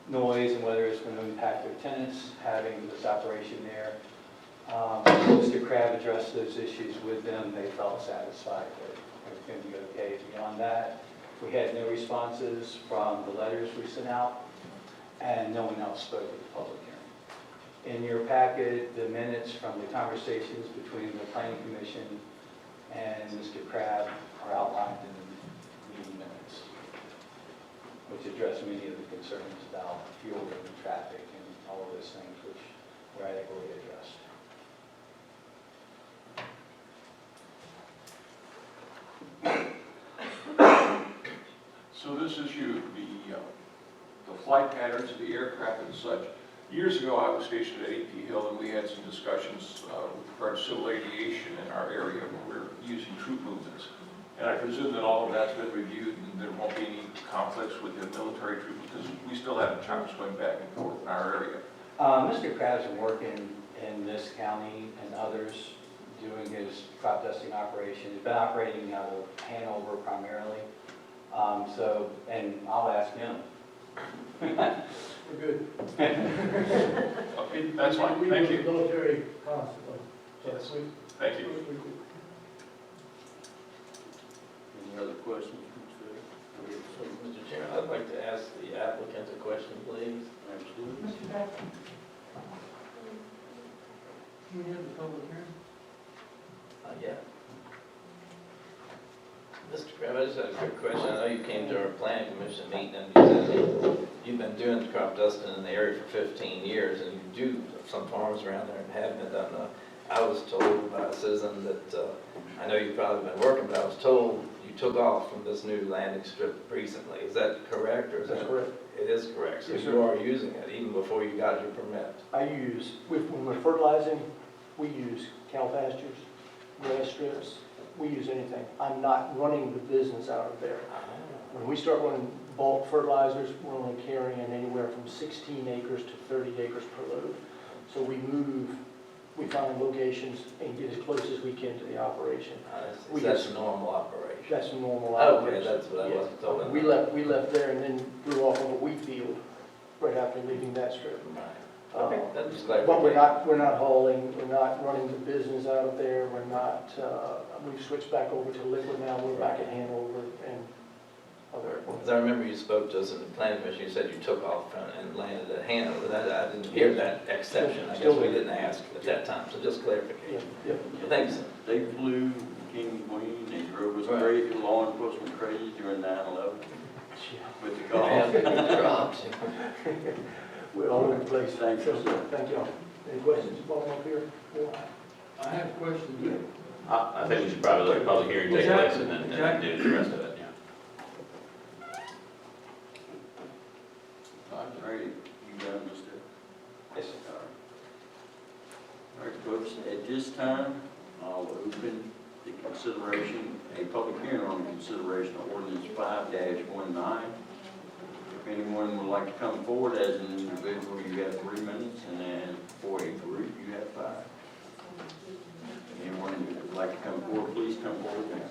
noise and whether it's going to impact their tenants having this operation there. Mr. Crabb addressed those issues with them. They felt satisfied that everything would be okay. Beyond that, we had no responses from the letters we sent out, and no one else spoke at the public hearing. In your packet, the minutes from the conversations between the Planning Commission and Mr. Crabb are outlined in the meeting minutes, which address many of the concerns about fuel and traffic and all of those things, which were adequately addressed. So this issue, the flight patterns of the aircraft and such. Years ago, I was stationed at AP Hill, and we had some discussions with regard to civil aviation in our area when we were using troop movements. And I presume that all of that's been reviewed, and there won't be any conflicts with the military troops, because we still have choppers going back and forth in our area. Mr. Crabb's been working in this county and others doing his crop dusting operation. He's been operating out of Hanover primarily. And I'll ask him. We're good. Okay, that's fine, We thank use you. military constantly. Yes. We- Thank you. Any other questions? Mr. Chairman, I'd like to ask the applicant a question, please. Absolutely. Mr. Beck? Can we have the public hearing? Mr. Crab, I just had a quick question. I know you came to our planning commission meeting and you said you've been doing crop dusting in the area for 15 years and you do some farms around there and have been done. I was told by a citizen that, I know you've probably been working, but I was told you took off from this new landing strip recently. Is that correct or is That's that? correct. It is correct. So Yes, sir. you are using it even before you got your permit? When we're fertilizing, we use cow pastures, grass strips, we use anything. I'm not running the business out of there. When we start running bulk fertilizers, we're only carrying anywhere from 16 acres to 30 acres per load. So we find locations and get as close as we can to the operation. That's a normal operation. That's a normal Okay, operation. that's what I wasn't told. We left there and then grew off of a wheat field right after leaving that strip. Okay, that's just But we're not hauling, we're not running the business out of there, we're not, we've switched back over to liquid now, we're back at Hanover and other. Because I remember you spoke to us in the planning commission, you said you took off and landed at Hanover. I didn't hear that exception. I guess we didn't ask at that time, so just clarification. Yeah. Thanks, sir. They flew king and queen, they drove us crazy, law enforcement crazy during 9/11 with the cops. We're all over the place. Thanks, sir. Thank y'all. Any questions while I'm up here? I have a question. I think we should probably let the public hearing take place and then do the rest of it, yeah. All right, you done, Mr. Yes, sir. All right, folks, at this time, I'll open the consideration, a public hearing on consideration of ordinance 5-19. If anyone would like to come forward as an individual, you have 3 minutes, and then for a group, you have 5. Anyone who would like to come forward, please come forward now.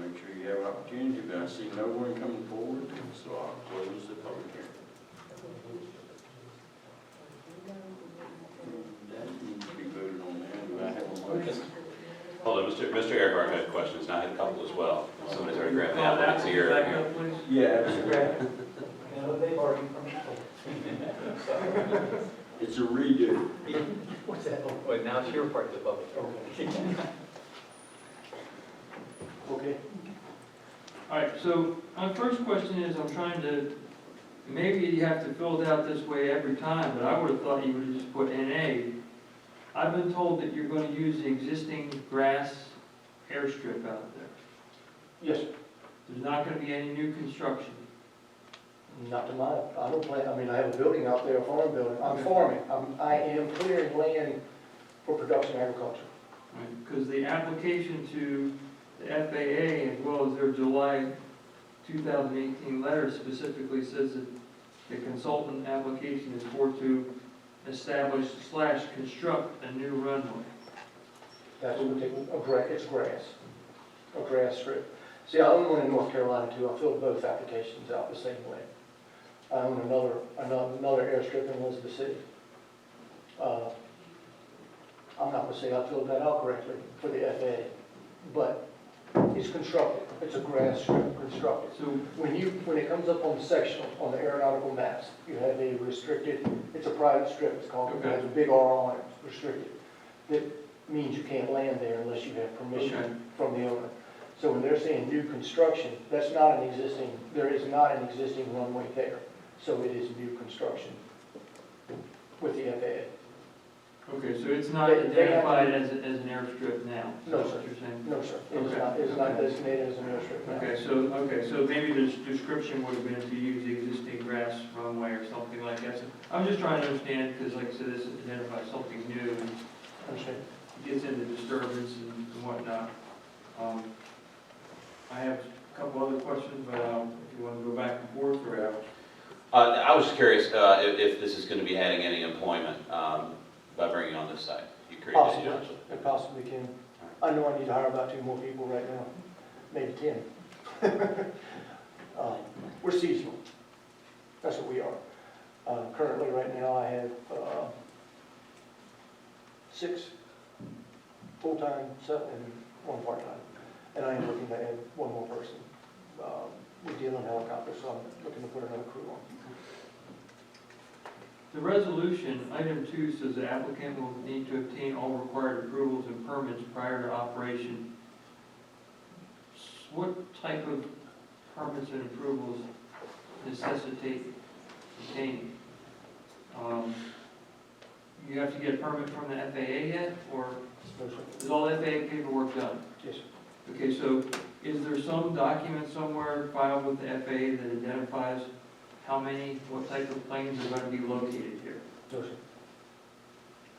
Make sure you have opportunity, but I see no one coming forward, so I'll close the public hearing. That needs to be voted on now. Do I have a motion? Hold on, Mr. Earhart had questions, and I had a couple as well. Somebody's already grabbed the applicants Back here. up, please. Yeah, absolutely. It's a redo. What's that? Wait, now it's your part of the public. Okay. All right, so my first question is, I'm trying to, maybe you have to fill it out this way every time, but I would have thought you would have just put NA. I've been told that you're going to use the existing grass airstrip out there. Yes, sir. There's not going to be any new construction. Not to my, I don't plan, I mean, I have a building out there, a farm building. I'm farming. I am clearing land for production agriculture. Because the application to the FAA, as well as their July 2018 letter, specifically says that the consultant application is for to establish / construct a new runway. That's what it's grass, a grass strip. See, I own one in North Carolina too. I filled both applications out the same way. I own another airstrip in Elizabeth City. I'm not gonna say I filled that out correctly for the FAA, but it's constructed. It's a grass strip constructed. So, When it comes up on the sectional, on the aeronautical maps, you have a restricted, it's a private strip, it's called, it has a big R on it, restricted. That means you can't land there unless you have Okay. permission from the owner. So when they're saying new construction, that's not an existing, there is not an existing runway there. So it is new construction with the FAA. okay, so it's not They have- identified as an airstrip now? Is No, that sir. what you're saying? No, sir, Okay. it's not designated as an airstrip now. Okay, so maybe the description would have been to use the existing grass runway or something like that. So I'm just trying to understand, because like I said, this identifies something new and Understand? gets into disturbance and whatnot. I have a couple other questions, but if you want to go back and forth or... I was just curious if this is going to be adding any employment by bringing on this site. You created Possibly, it. it possibly can. I know I need to hire about 2 more people right now, maybe 10. We're seasonal. That's what we are. Currently, right now, I have 6 full-time, 7, and 1 part-time. And I am looking to add 1 more person. We deal in helicopters, so I'm looking to put another crew on. The resolution, item 2, says the applicant will need to obtain all required approvals and permits prior to operation. What type of permits and approvals necessitate obtaining? You have to get a permit from the FAA yet, or No, sir. is all FAA paperwork done? Yes, sir. Okay, so is there some document somewhere filed with the FAA that identifies how many, what type of planes are going to be located here? No, sir.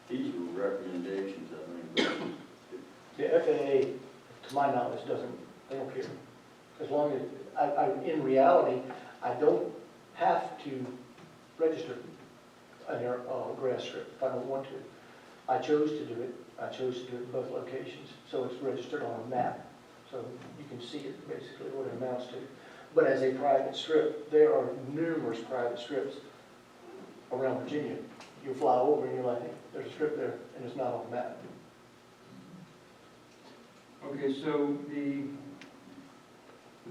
These were recommendations, I think. The FAA, to my knowledge, they don't care. As long as, in reality, I don't have to register an grass strip if I don't want to. I chose to do it. I chose to do it in both locations, so it's registered on a map. So you can see it, basically, what it amounts to. But as a private strip, there are numerous private strips around Virginia. You fly over and you're like, hey, there's a strip there, and it's not on the map. Okay, so the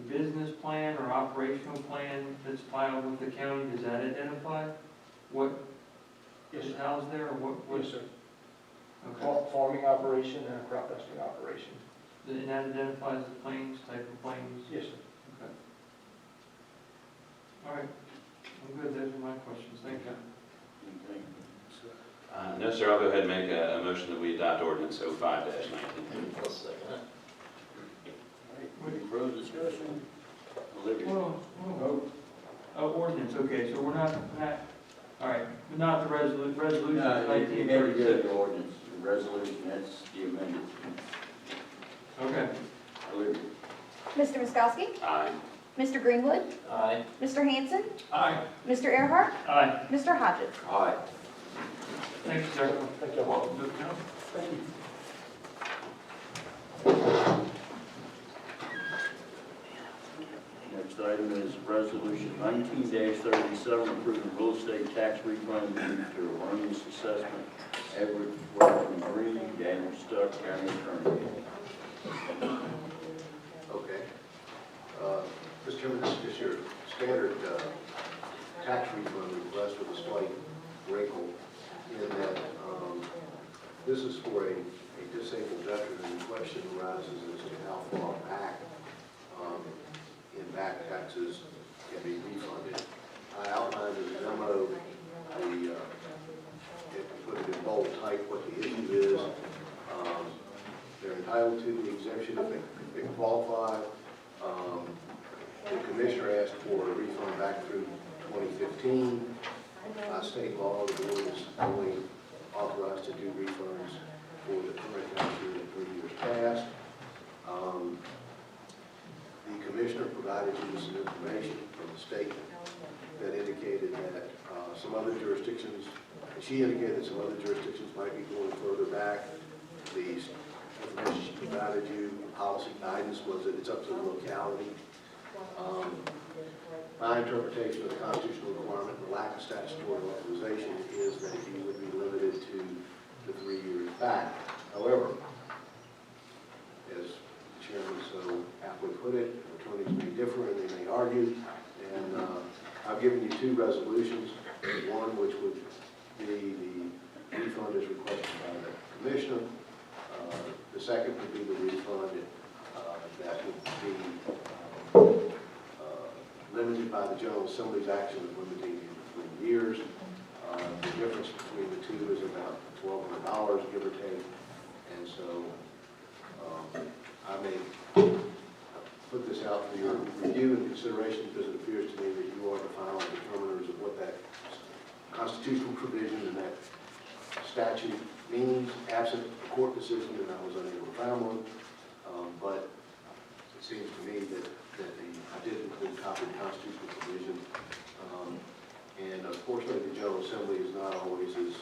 business plan or operational plan that's filed with the county, does that identify what Yes, is sir. housed there, or what? Yes, sir. Okay. Farming operation and a crop dusting operation. And that identifies the planes, type of planes? Yes, sir. Okay. All right, I'm good, those are my questions, thank you. No, sir, I'll go ahead and make a motion that we adopt ordinance 05-19. I'll second it. Any further discussion? Olivia? Ordinance, okay, so we're not, all right, but not the resolution No, of you never get 1936. the ordinance, the resolution, that's the amended. Okay. Olivia? Mr. Miskowski? Aye. Mr. Greenwood? Aye. Mr. Hanson? Aye. Mr. Earhart? Aye. Mr. Hodges? Aye. Thank you, sir. Thank you. Welcome to the council. Thank you. Next item is resolution 19-37, approving real estate tax refund due to erroneous assessment. Edward Worthing Green, Daniel Stuck, County Attorney. Okay. Mr. Chairman, this is just your standard tax refund request with a slight wrinkle in that this is for a disabled veteran, and the question arises as to how far back in back taxes can be refunded. I outlined in the memo put it in bold type what the issue is. They're entitled to the exemption if they qualify. The commissioner asked for a refund back through 2015. By state law, the board is only authorized to do refunds for the current tax year and 3 years past. The commissioner provided you with some information from the state that indicated that some other jurisdictions, she indicated that some other jurisdictions might be going further back. The information she provided you, policy guidance was that it's up to the locality. My interpretation of the constitutional requirement and the lack of statutory authorization is that you would be limited to the 3 years back. However, as the chairman so aptly put it, attorneys may differ and they may argue, and I've given you 2 resolutions, one which would be the refund as requested by the commissioner. The second would be the refund that would be limited by the General Assembly's action of limiting it to 3 years. The difference between the two is about $1,200, give or take. And so I may put this out for your review and consideration because it appears to me that you are the final determiners of what that constitutional provision and that statute means, absent a court decision, and I was unable to find one. But it seems to me that I did include a copy of the constitutional provision. And unfortunately, the General Assembly is not always as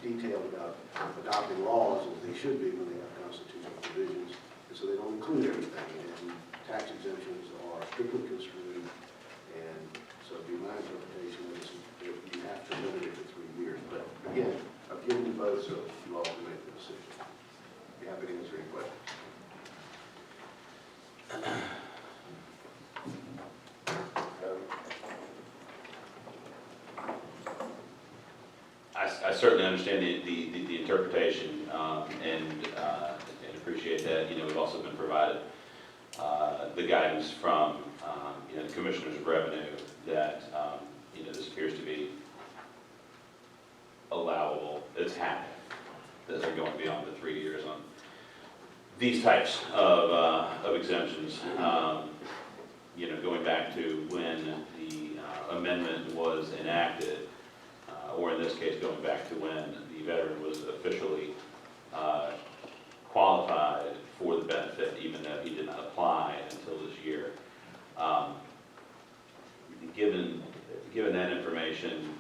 detailed about adopting laws as they should be when they have constitutional provisions. And so they don't include everything. And tax exemptions are strictly construed. And so it'd be my interpretation that you have to limit it to 3 years. But again, I've given you both, so you all can make the decision. Be happy to answer any questions. I certainly understand the interpretation, and appreciate that. You know, we've also been provided the guidance from, you know, the Commissioners of Revenue that, you know, this appears to be allowable, it's happening, that they're going beyond the 3 years on these types of exemptions. You know, going back to when the amendment was enacted, or in this case, going back to when the veteran was officially qualified for the benefit, even though he did not apply until this year. Given that information,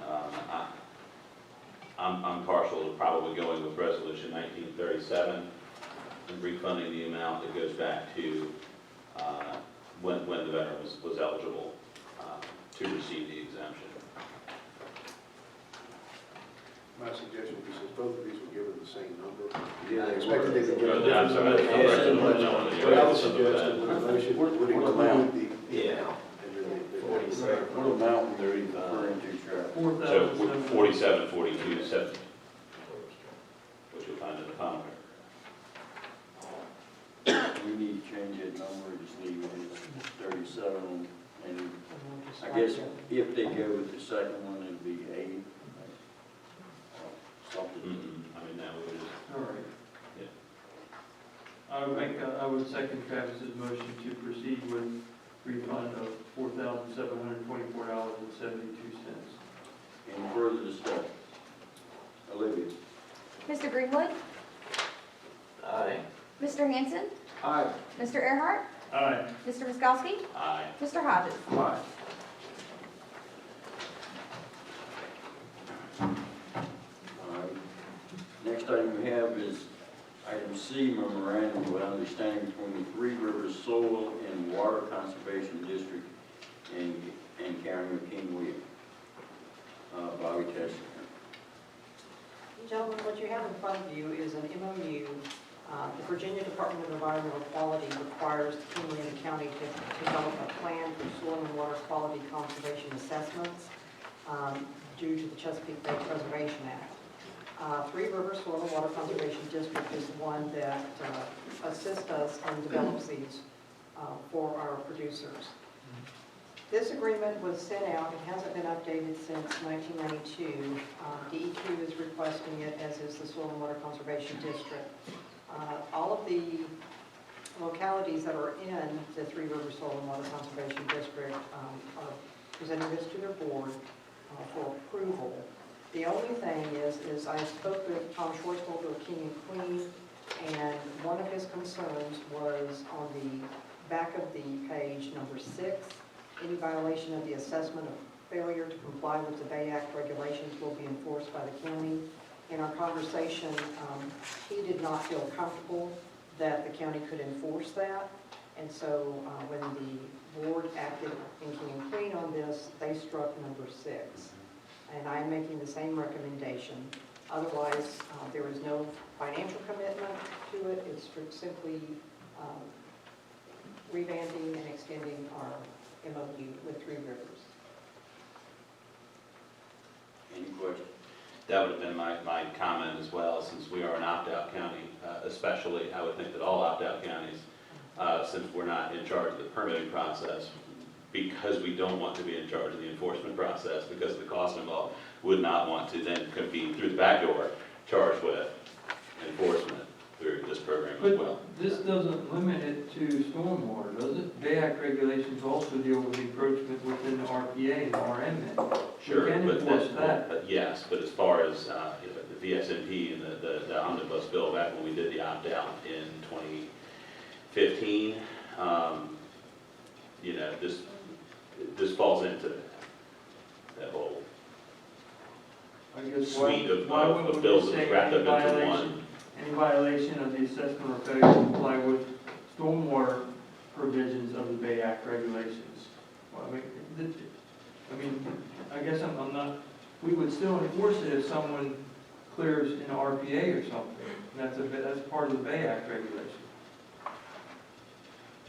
I'm partial to probably going with Resolution 1937 and refunding the amount that goes back to when the veteran was eligible to receive the exemption. My suggestion is since both of these were given the same number. Yeah, I expected they would give a I'm different sorry, number. no, What I would suggest is the motion would include the Yeah. amount. And then the- What amount they're referring to, Sheriff? So 47, 42, 70, which you'll find in the comment. We need to change that number, just leave it at 37, and I guess if they go with the second one, it'd be 80. Something. I mean, that would just, All right. Yeah. I would second Travis's motion to proceed with refund of $4,724.72. Any further discussion? Olivia? Mr. Greenwood, Aye. Mr. Hanson, Aye. Mr. Earhart, Aye. Mr. Miskowski, aye. Mr. Hodges. Aye. All right. Next item we have is item C, memorandum of understanding between the Three Rivers Soil and Water Conservation District and County of King William. Bobby Tessier. Gentlemen, what you have in front of you is an MOU. The Virginia Department of Environmental Quality requires King William County to develop a plan for soil and water quality conservation assessments due to the Chesapeake Bay Preservation Act. Three Rivers Soil and Water Conservation District is the one that assists us and develops these for our producers. This agreement was sent out, it hasn't been updated since 1992. DEQ is requesting it, as is the Soil and Water Conservation District. All of the localities that are in the Three Rivers Soil and Water Conservation District are presenting this to their board for approval. The only thing is I spoke with Tom Schwarzholder of King and Queen, and one of his concerns was on the back of the page, number 6, any violation of the assessment of failure to comply with the Bay Act regulations will be enforced by the county. In our conversation, he did not feel comfortable that the county could enforce that. And so when the board acted in King and Queen on this, they struck number 6. And I'm making the same recommendation. Otherwise, there is no financial commitment to it. It's simply revamping and extending our MOU with Three Rivers. Any questions? That would have been my comment as well, since we are an opt-out county, especially, I would think that all opt-out counties, since we're not in charge of the permitting process, because we don't want to be in charge of the enforcement process, because of the cost involved, would not want to then be through the back door charged with enforcement through this program as well. But this doesn't limit it to stormwater, does it? Bay Act regulations also deal with encroachment within the RPA and RMN. Sure, We can but enforce that. but yes, but as far as the VSMP and the omnibus bill back when we did the opt-out in 2015, you know, this falls into that whole I guess suite why of wouldn't we bills say that wrapped up any into violation- one. Any violation of the assessment or failure to comply with stormwater provisions of the Bay Act regulations? Well, I guess I'm not, we would still enforce it if someone clears an RPA or something. And that's part of the Bay Act regulation.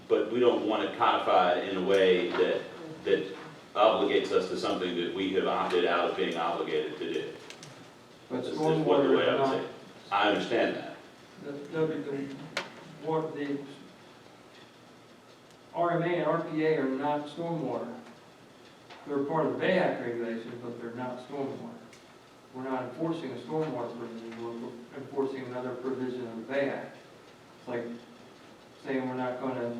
But we don't want it codified in a way that obligates us to something that we have opted out of being obligated to do. But That's just what the way stormwater I is would not. say it. I understand that. The RMA and RPA are not stormwater. They're part of the Bay Act regulations, but they're not stormwater. We're not enforcing a stormwater provision, we're enforcing another provision of the Bay Act. It's like saying we're not gonna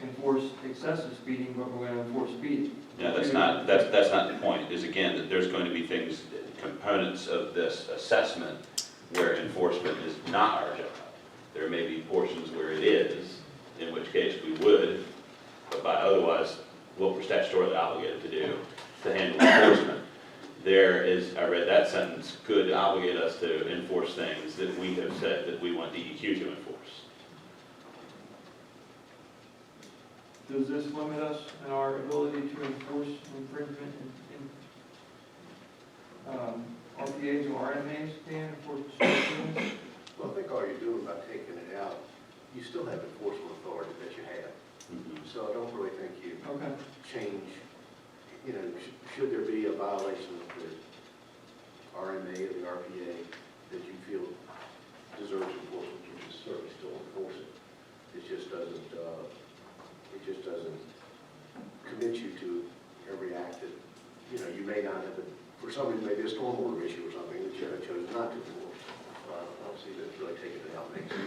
enforce excessive speeding, but we're gonna enforce speeding. Yeah, that's not the point, is again, that there's going to be things, components of this assessment where enforcement is not our job. There may be portions where it is, in which case we would, but by otherwise, what we're statutorily obligated to do to handle enforcement. There is, I read that sentence, could obligate us to enforce things that we have said that we want DEQ to enforce. Does this limit us in our ability to enforce infringement in RPAs or RMAs, Dan, for stormwater? Well, I think all you're doing by taking it out, you still have enforcement authority that you have. So I don't really think you Okay. change, you know, should there be a violation of the RMA or the RPA that you feel deserves enforcement, you can certainly still enforce it. It just doesn't commit you to every act that, you know, you may not have, for some reason, maybe a stormwater issue or something that you chose not to enforce. So I don't see that really taking it out makes it.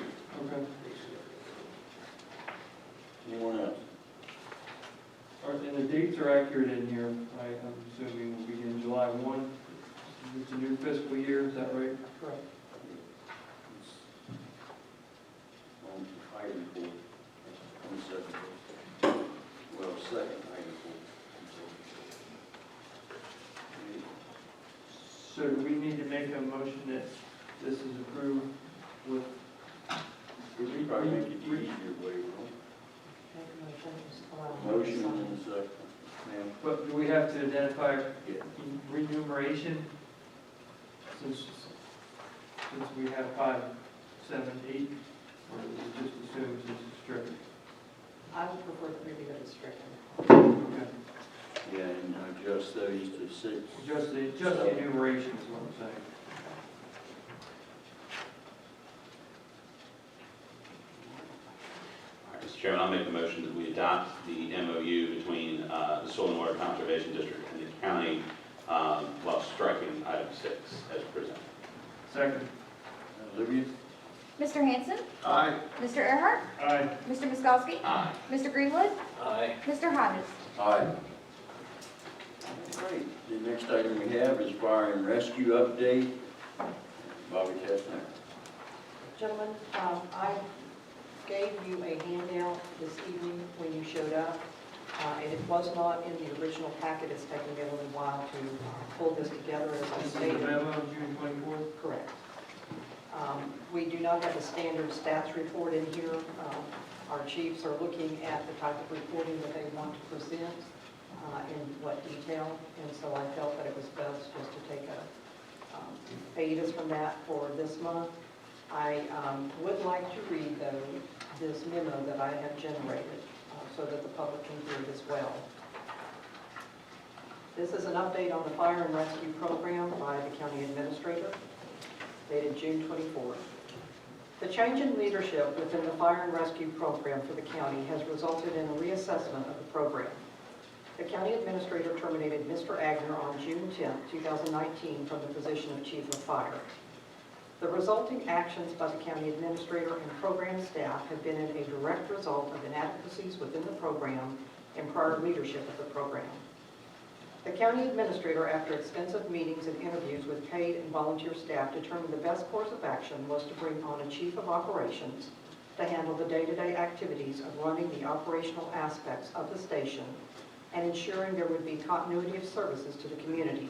Okay. Anyone else? All right, and the dates are accurate in here, I'm assuming will begin July 1. It's a new fiscal year, is that right? Correct. On item 4, 27. Well, second item 4. So do we need to make a motion that this is approved with? We probably make it the easier way, right? Motion and second. Ma'am? But do we have to identify Yeah. remuneration? Since we have 5, 7, 8, or is it just assumed this is strict? I would prefer to leave it as strict. Okay. Yeah, and adjust those to 6. Just the enumeration is what I'm saying. All right, Mr. Chairman, I'll make a motion that we adopt the MOU between the Soil and Water Conservation District and the county while striking item 6 as presented. Second. Olivia? Mr. Hanson? Aye. Mr. Earhart? Aye. Mr. Miskowski? Aye. Mr. Greenwood? Aye. Mr. Hodges? Aye. Great. The next item we have is fire and rescue update. Bobby Chestnut. Gentlemen, I gave you a handout this evening when you showed up, and it was not in the original packet. It's taken me a little while to pull this together as I This is the stated. memo of June 24th? Correct. We do not have a standard stats report in here. Our chiefs are looking at the type of reporting that they want to present, in what detail, and so I felt that it was best just to take a hiatus from that for this month. I would like to read, though, this memo that I have generated so that the public can hear it as well. This is an update on the fire and rescue program by the county administrator, dated June 24th. The change in leadership within the fire and rescue program for the county has resulted in a reassessment of the program. The county administrator terminated Mr. Agner on June 10, 2019 from the position of chief of fire. The resulting actions by the county administrator and program staff have been a direct result of inadequacies within the program and prior leadership of the program. The county administrator, after extensive meetings and interviews with paid and volunteer staff, determined the best course of action was to bring on a chief of operations to handle the day-to-day activities of running the operational aspects of the station and ensuring there would be continuity of services to the community.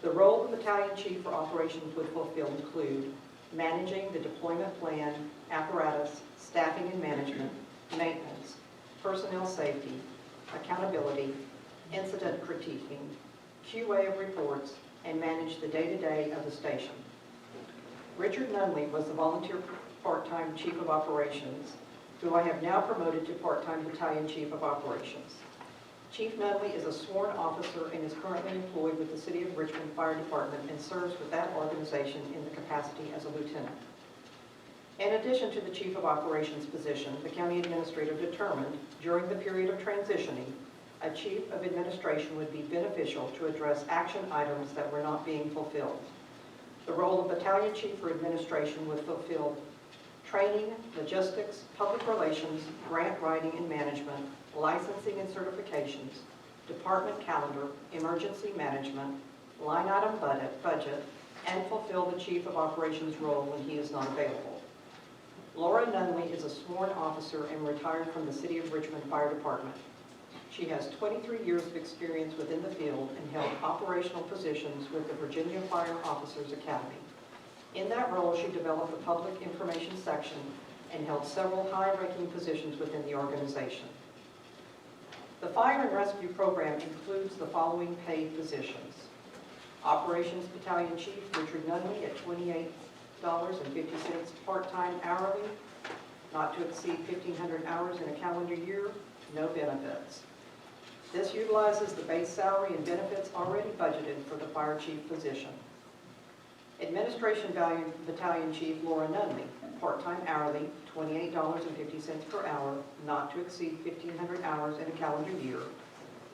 The role the battalion chief for operations would fulfill include managing the deployment plan, apparatus, staffing and management, maintenance, personnel safety, accountability, incident critiquing, QA of reports, and manage the day-to-day of the station. Richard Nunley was the volunteer part-time chief of operations, who I have now promoted to part-time battalion chief of operations. Chief Nunley is a sworn officer and is currently employed with the City of Richmond Fire Department and serves with that organization in the capacity as a lieutenant. In addition to the Chief of Operations position, the County Administrator determined during the period of transitioning, a Chief of Administration would be beneficial to address action items that were not being fulfilled. The role of Battalion Chief for Administration would fulfill training, logistics, public relations, grant writing and management, licensing and certifications, department calendar, emergency management, line item budget, and fulfill the Chief of Operations role when he is not available. Laura Nunley is a sworn officer and retired from the City of Richmond Fire Department. She has 23 years of experience within the field and held operational positions with the Virginia Fire Officers Academy. In that role, she developed the public information section and held several high-ranking positions within the organization. The Fire and Rescue Program includes the following paid positions. Operations Battalion Chief Richard Nunley at $28.50 part-time hourly, not to exceed 1,500 hours in a calendar year, no benefits. This utilizes the base salary and benefits already budgeted for the Fire Chief position. Administration Battalion Chief Laura Nunley, part-time hourly, $28.50 per hour, not to exceed 1,500 hours in a calendar year,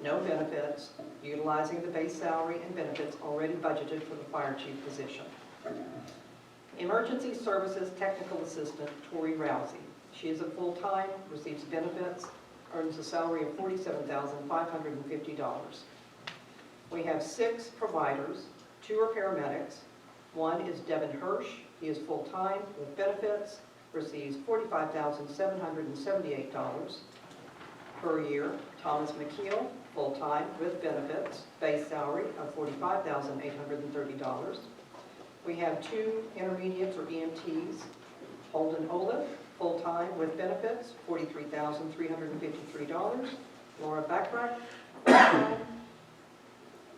no benefits, utilizing the base salary and benefits already budgeted for the Fire Chief position. Emergency Services Technical Assistant Tori Rousey. She is a full-time, receives benefits, earns a salary of $47,550. We have 6 providers, 2 are paramedics. One is Devin Hirsch. He is full-time with benefits, receives $45,778 per year. Thomas McKeel, full-time with benefits, base salary of $45,830. We have 2 intermediates or EMTs. Holden Olive, full-time with benefits, $43,353. Laura Backrack, full-time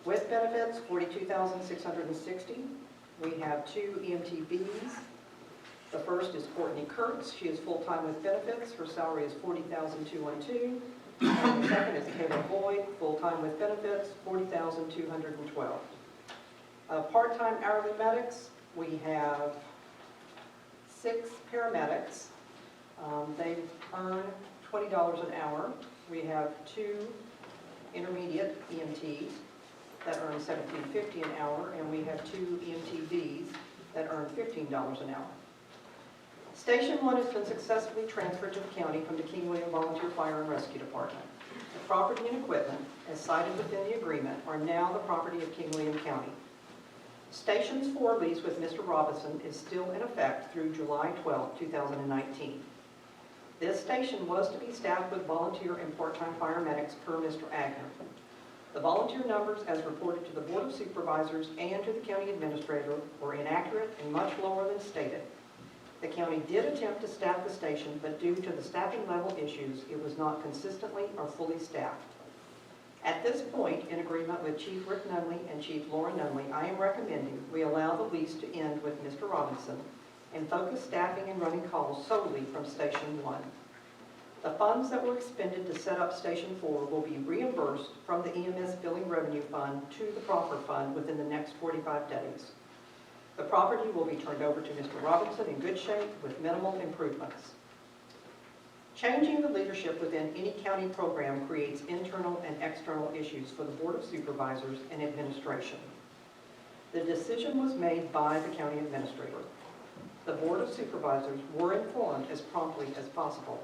with benefits, $42,660. We have 2 EMTBs. The first is Courtney Kurtz. She is full-time with benefits. Her salary is $40,212. And the second is Kayla Boyd, full-time with benefits, $40,212. Part-time hourly medics, we have 6 paramedics. They earn $20 an hour. We have 2 intermediate EMTs that earn $17.50 an hour, and we have 2 EMTBs that earn $15 an hour. Station 1 has been successfully transferred to the county from the King William Volunteer Fire and Rescue Department. The property and equipment, as cited within the agreement, are now the property of King William County. Station's 4 lease with Mr. Robinson is still in effect through July 12, 2019. This station was to be staffed with volunteer and part-time paramedics per Mr. Agner. The volunteer numbers as reported to the Board of Supervisors and to the County Administrator were inaccurate and much lower than stated. The county did attempt to staff the station, but due to the staffing level issues, it was not consistently or fully staffed. At this point, in agreement with Chief Rick Nunley and Chief Laura Nunley, I am recommending we allow the lease to end with Mr. Robinson and focus staffing and running calls solely from Station 1. The funds that were expended to set up Station 4 will be reimbursed from the EMS Billing Revenue Fund to the Proper Fund within the next 45 days. The property will be turned over to Mr. Robinson in good shape with minimal improvements. Changing the leadership within any county program creates internal and external issues for the Board of Supervisors and administration. The decision was made by the County Administrator. The Board of Supervisors were informed as promptly as possible,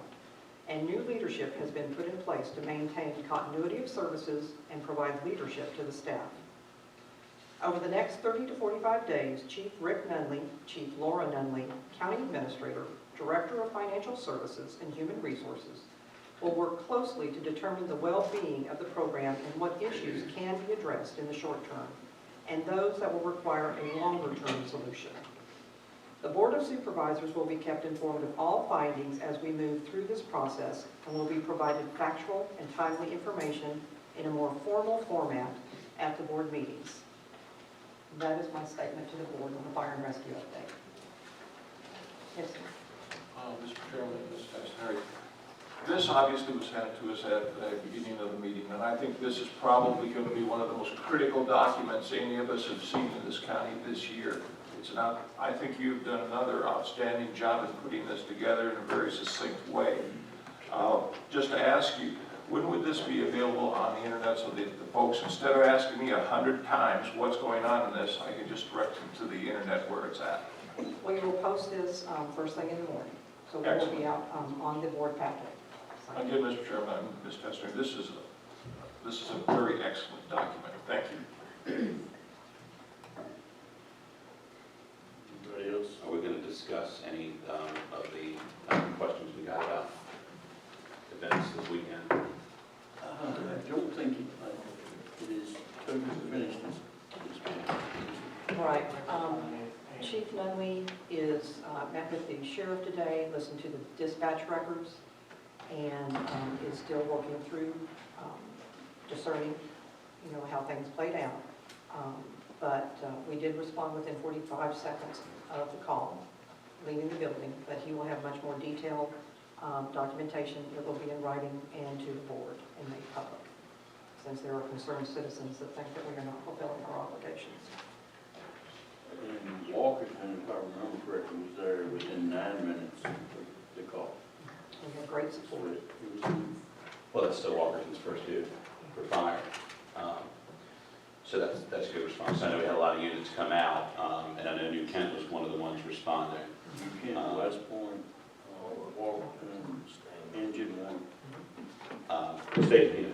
and new leadership has been put in place to maintain continuity of services and provide leadership to the staff. Over the next 30 to 45 days, Chief Rick Nunley, Chief Laura Nunley, County Administrator, Director of Financial Services and Human Resources will work closely to determine the well-being of the program and what issues can be addressed in the short term, and those that will require a longer-term solution. The Board of Supervisors will be kept informed of all findings as we move through this process and will be provided factual and timely information in a more formal format at the board meetings. That is my statement to the board on the fire and rescue update. Yes, sir. Mr. Chairman, Ms. Harry, This obviously was handed to us at the beginning of the meeting, and I think this is probably going to be one of the most critical documents any of us have seen in this county this year. I think you've done another outstanding job in putting this together in a very succinct way. Just to ask you, when would this be available on the internet so that the folks, instead of asking me 100 times what's going on in this, I can just direct them to the internet where it's at? We will post this first thing in the morning, so it will be out on the board packet. Again, Mr. Chairman, Ms. Tester, this is a very excellent document. Thank you. Anybody else? Are we going to discuss any of the questions we got about events this weekend? I don't think it is totally finished. All right. Chief Nunley is met with the sheriff today, listened to the dispatch records, and is still working through discerning, how things played out. But we did respond within 45 seconds of the call, leaving the building, but he will have much more detailed documentation that will be in writing and to the board and made public, since there are concerned citizens that think that we are not fulfilling our obligations. And Walkerton, if I remember correctly, was there within 9 minutes of the call. We had great support. Well, that's still Walkerton's first due for fire. So that's a good response. I know we had a lot of units come out, and I know New Kent was one of the ones responding. New Kent, West Point, Walkerton, Engine 1.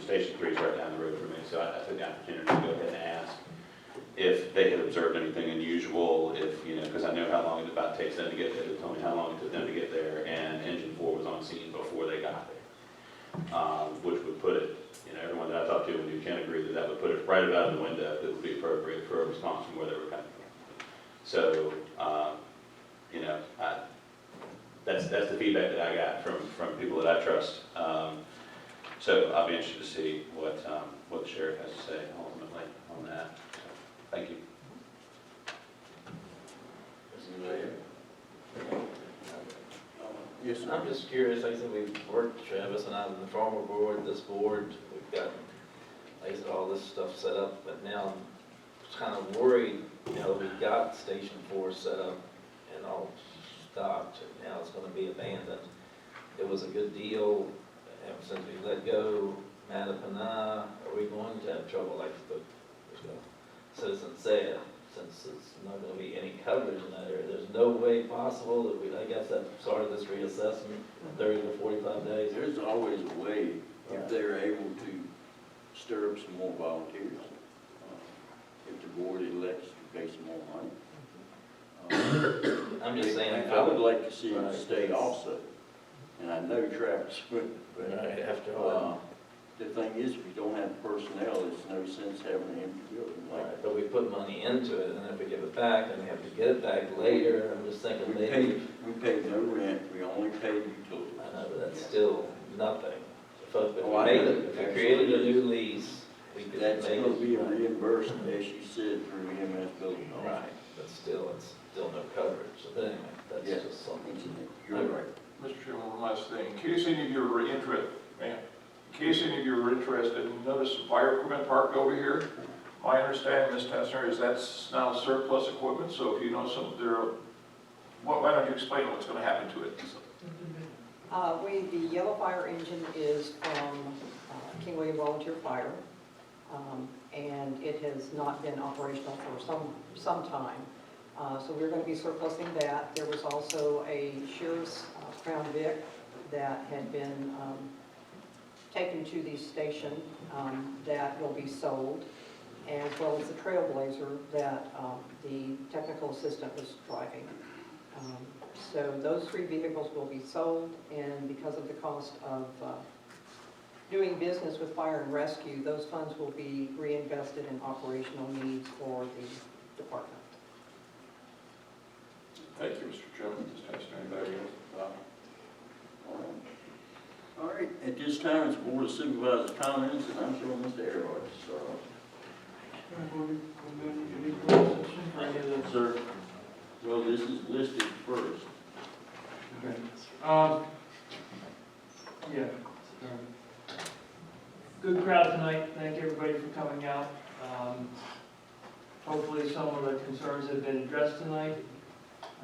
Station 3 is right down the road from me, so I took the opportunity to go ahead and ask if they had observed anything unusual, because I know how long it about takes them to get there. They told me how long it took them to get there, and Engine 4 was on scene before they got there, which would put it, everyone that I talked to in New Kent agreed that would put it right about the window that would be appropriate for a response from where they were coming from. So, that's the feedback that I got from people that I trust. So I'll be interested to see what the sheriff has to say ultimately on that. So, thank you. Yes, sir. I'm just curious, like I said, we've worked, Travis and I, in the former board, this board, we've got, like I said, all this stuff set up, but now I'm kind of worried, we've got Station 4 set up and all stopped, and now it's gonna be abandoned. It was a good deal, and since we let go Mattapana, are we going to have trouble, like the citizen said, since it's not gonna be any coverage in that area? There's no way possible that I guess that's sort of this reassessment, 30 to 45 days. There's always a way if they're able to stir up some more volunteers. If the board elects to pay some more money. I'm just saying. I would like to see it stay also. And I know Travis would, but Right, after all. the thing is, if you don't have personnel, it's no sense having an empty building. Right, but we put money into it, and if we give it back, then we have to get it back later. I'm just thinking maybe. We paid no rent, we only paid utilities. I know, but that's still nothing. If we I made know. it, if we created a new lease, we could That's make gonna it. be reimbursed, as you said, through EMS building. Right, but still, it's still no coverage. But anyway, that's Yes. just something. You're right. Mr. Chairman, one last thing. In case any of you are interested, you notice the fire equipment parked over here. My understanding, Ms. Tessner, is that's now surplus equipment, so if you know why don't you explain what's going to happen to it? The Yellow Fire engine is from King William Volunteer Fire, and it has not been operational for some time. So we're going to be surplusing that. There was also a Sheriff's Crown Vic that had been taken to the station that will be sold, as well as the Trailblazer that the technical assistant was driving. So those 3 vehicles will be sold, and because of the cost of doing business with fire and rescue, those funds will be reinvested in operational needs for the department. Thank you, Mr. Chairman. Ms. Tessner, anybody else? All right, at this time, it's Board of Supervisors comments, and I'm sure Mr. Earhart will start off. Sir, well, this is listed first. Okay. Yeah, good crowd tonight. Thank everybody for coming out. Hopefully some of the concerns have been addressed tonight.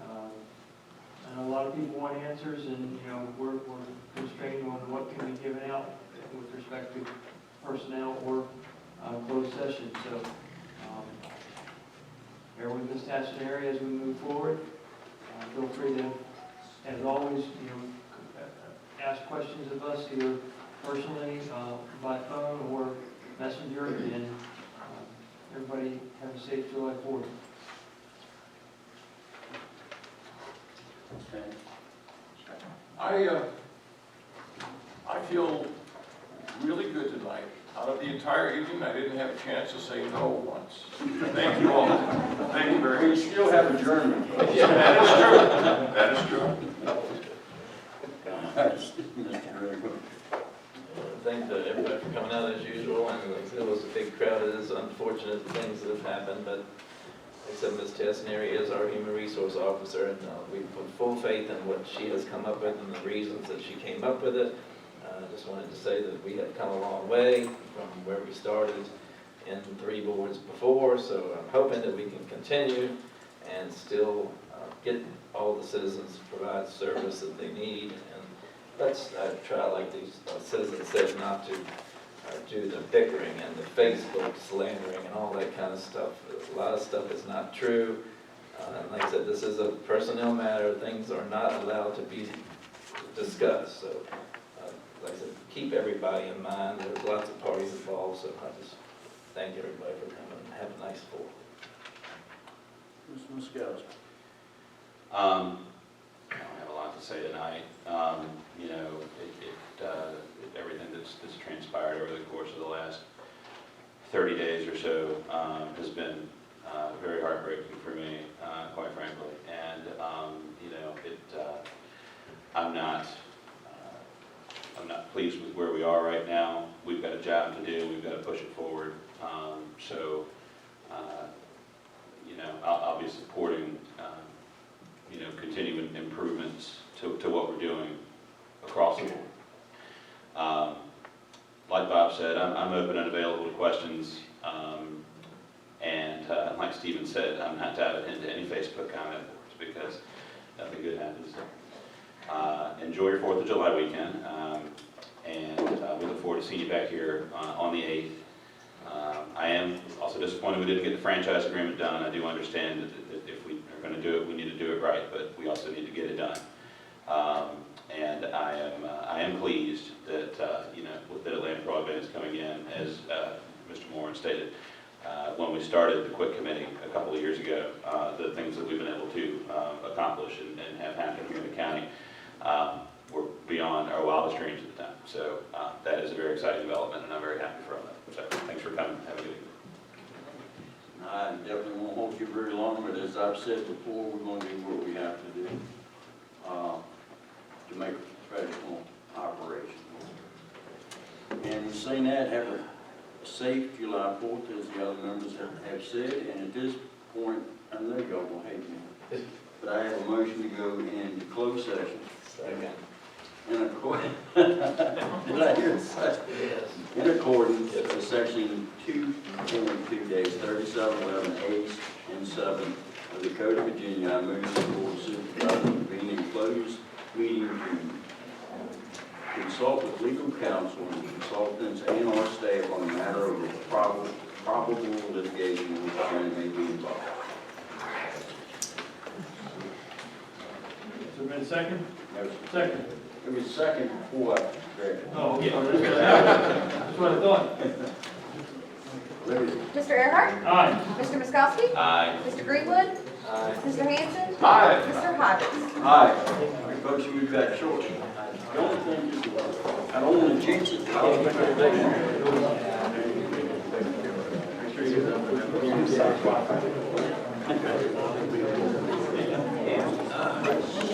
I know a lot of people want answers, and, you know, we're constrained on what can be given out with respect to personnel or closed session. So bear with Ms. Tassinari as we move forward. Feel free to, as always, you know, ask questions of us either personally, by phone or messenger, and everybody have a safe July 4th. Okay. I feel really good tonight. Out of the entire evening, I didn't have a chance to say no once. Thank you all. Thank you very We much. still have adjournment. Yeah, that is true. That is true. Mr. Greenwood. Thank everybody for coming out as usual, and like I said, it was a big crowd. It is unfortunate the things that have happened, but like I said, Ms. Tassinari is our human resource officer, and we put full faith in what she has come up with and the reasons that she came up with it. I just wanted to say that we have come a long way from where we started in 3 boards before, so I'm hoping that we can continue and still get all the citizens to provide service that they need. And let's try, like these citizens said, not to do the bickering and the Facebook slandering and all that kind of stuff. A lot of stuff is not true. And like I said, this is a personnel matter. Things are not allowed to be discussed. So, like I said, keep everybody in mind. There's lots of parties involved, so I just thank everybody for coming and have a nice 4th. Mr. Miskowski. I don't have a lot to say tonight. You know, everything that's transpired over the course of the last 30 days or so has been very heartbreaking for me, quite frankly. And, you know, I'm not pleased with where we are right now. We've got a job to do. We've got to push it forward. You know, I'll be supporting, you know, continuing improvements to what we're doing across the board. Like Bob said, I'm open and available to questions. And like Stephen said, I'm not diving into any Facebook comment boards because nothing good happens there. Enjoy your 4th of July weekend. And we look forward to seeing you back here on the 8th. I am also disappointed we didn't get the franchise agreement done. I do understand that if we are going to do it, we need to do it right, but we also need to get it done. And I am pleased that you know, that Atlantic Broadband is coming in, as Mr. Moran stated. When we started the Quick Committee a couple of years ago, the things that we've been able to accomplish and have happen here in the county were beyond our wildest dreams at the time. So that is a very exciting development, and I'm very happy for that. So thanks for coming. Have a good evening. I definitely won't hold you very long, but as I've said before, we're going to do what we have to do to make a professional operation. And saying that, have a safe July 4th, as the other members have said. And at this point, I know y'all will hate me, but I have a motion to go into closed session. Second. In accordance, did I hear it say? Yes. In accordance with section 2.2 3711 A and 7 of the Code of Virginia, I move the Board of Supervisors convene in closed meeting to consult with legal counsel and consultants and our staff on a matter of probable litigation in which the county may be involved. Has there been a second? No, Second. it was second before I read it. Oh, sorry. That's what I thought. Mr. Earhart? Aye. Mr. Miskowski? Aye. Mr. Greenwood? Aye. Mr. Hanson? Aye. Mr. Hodges? Aye. Folks, we'll be back shortly. The only thing is, I don't want to jinx it.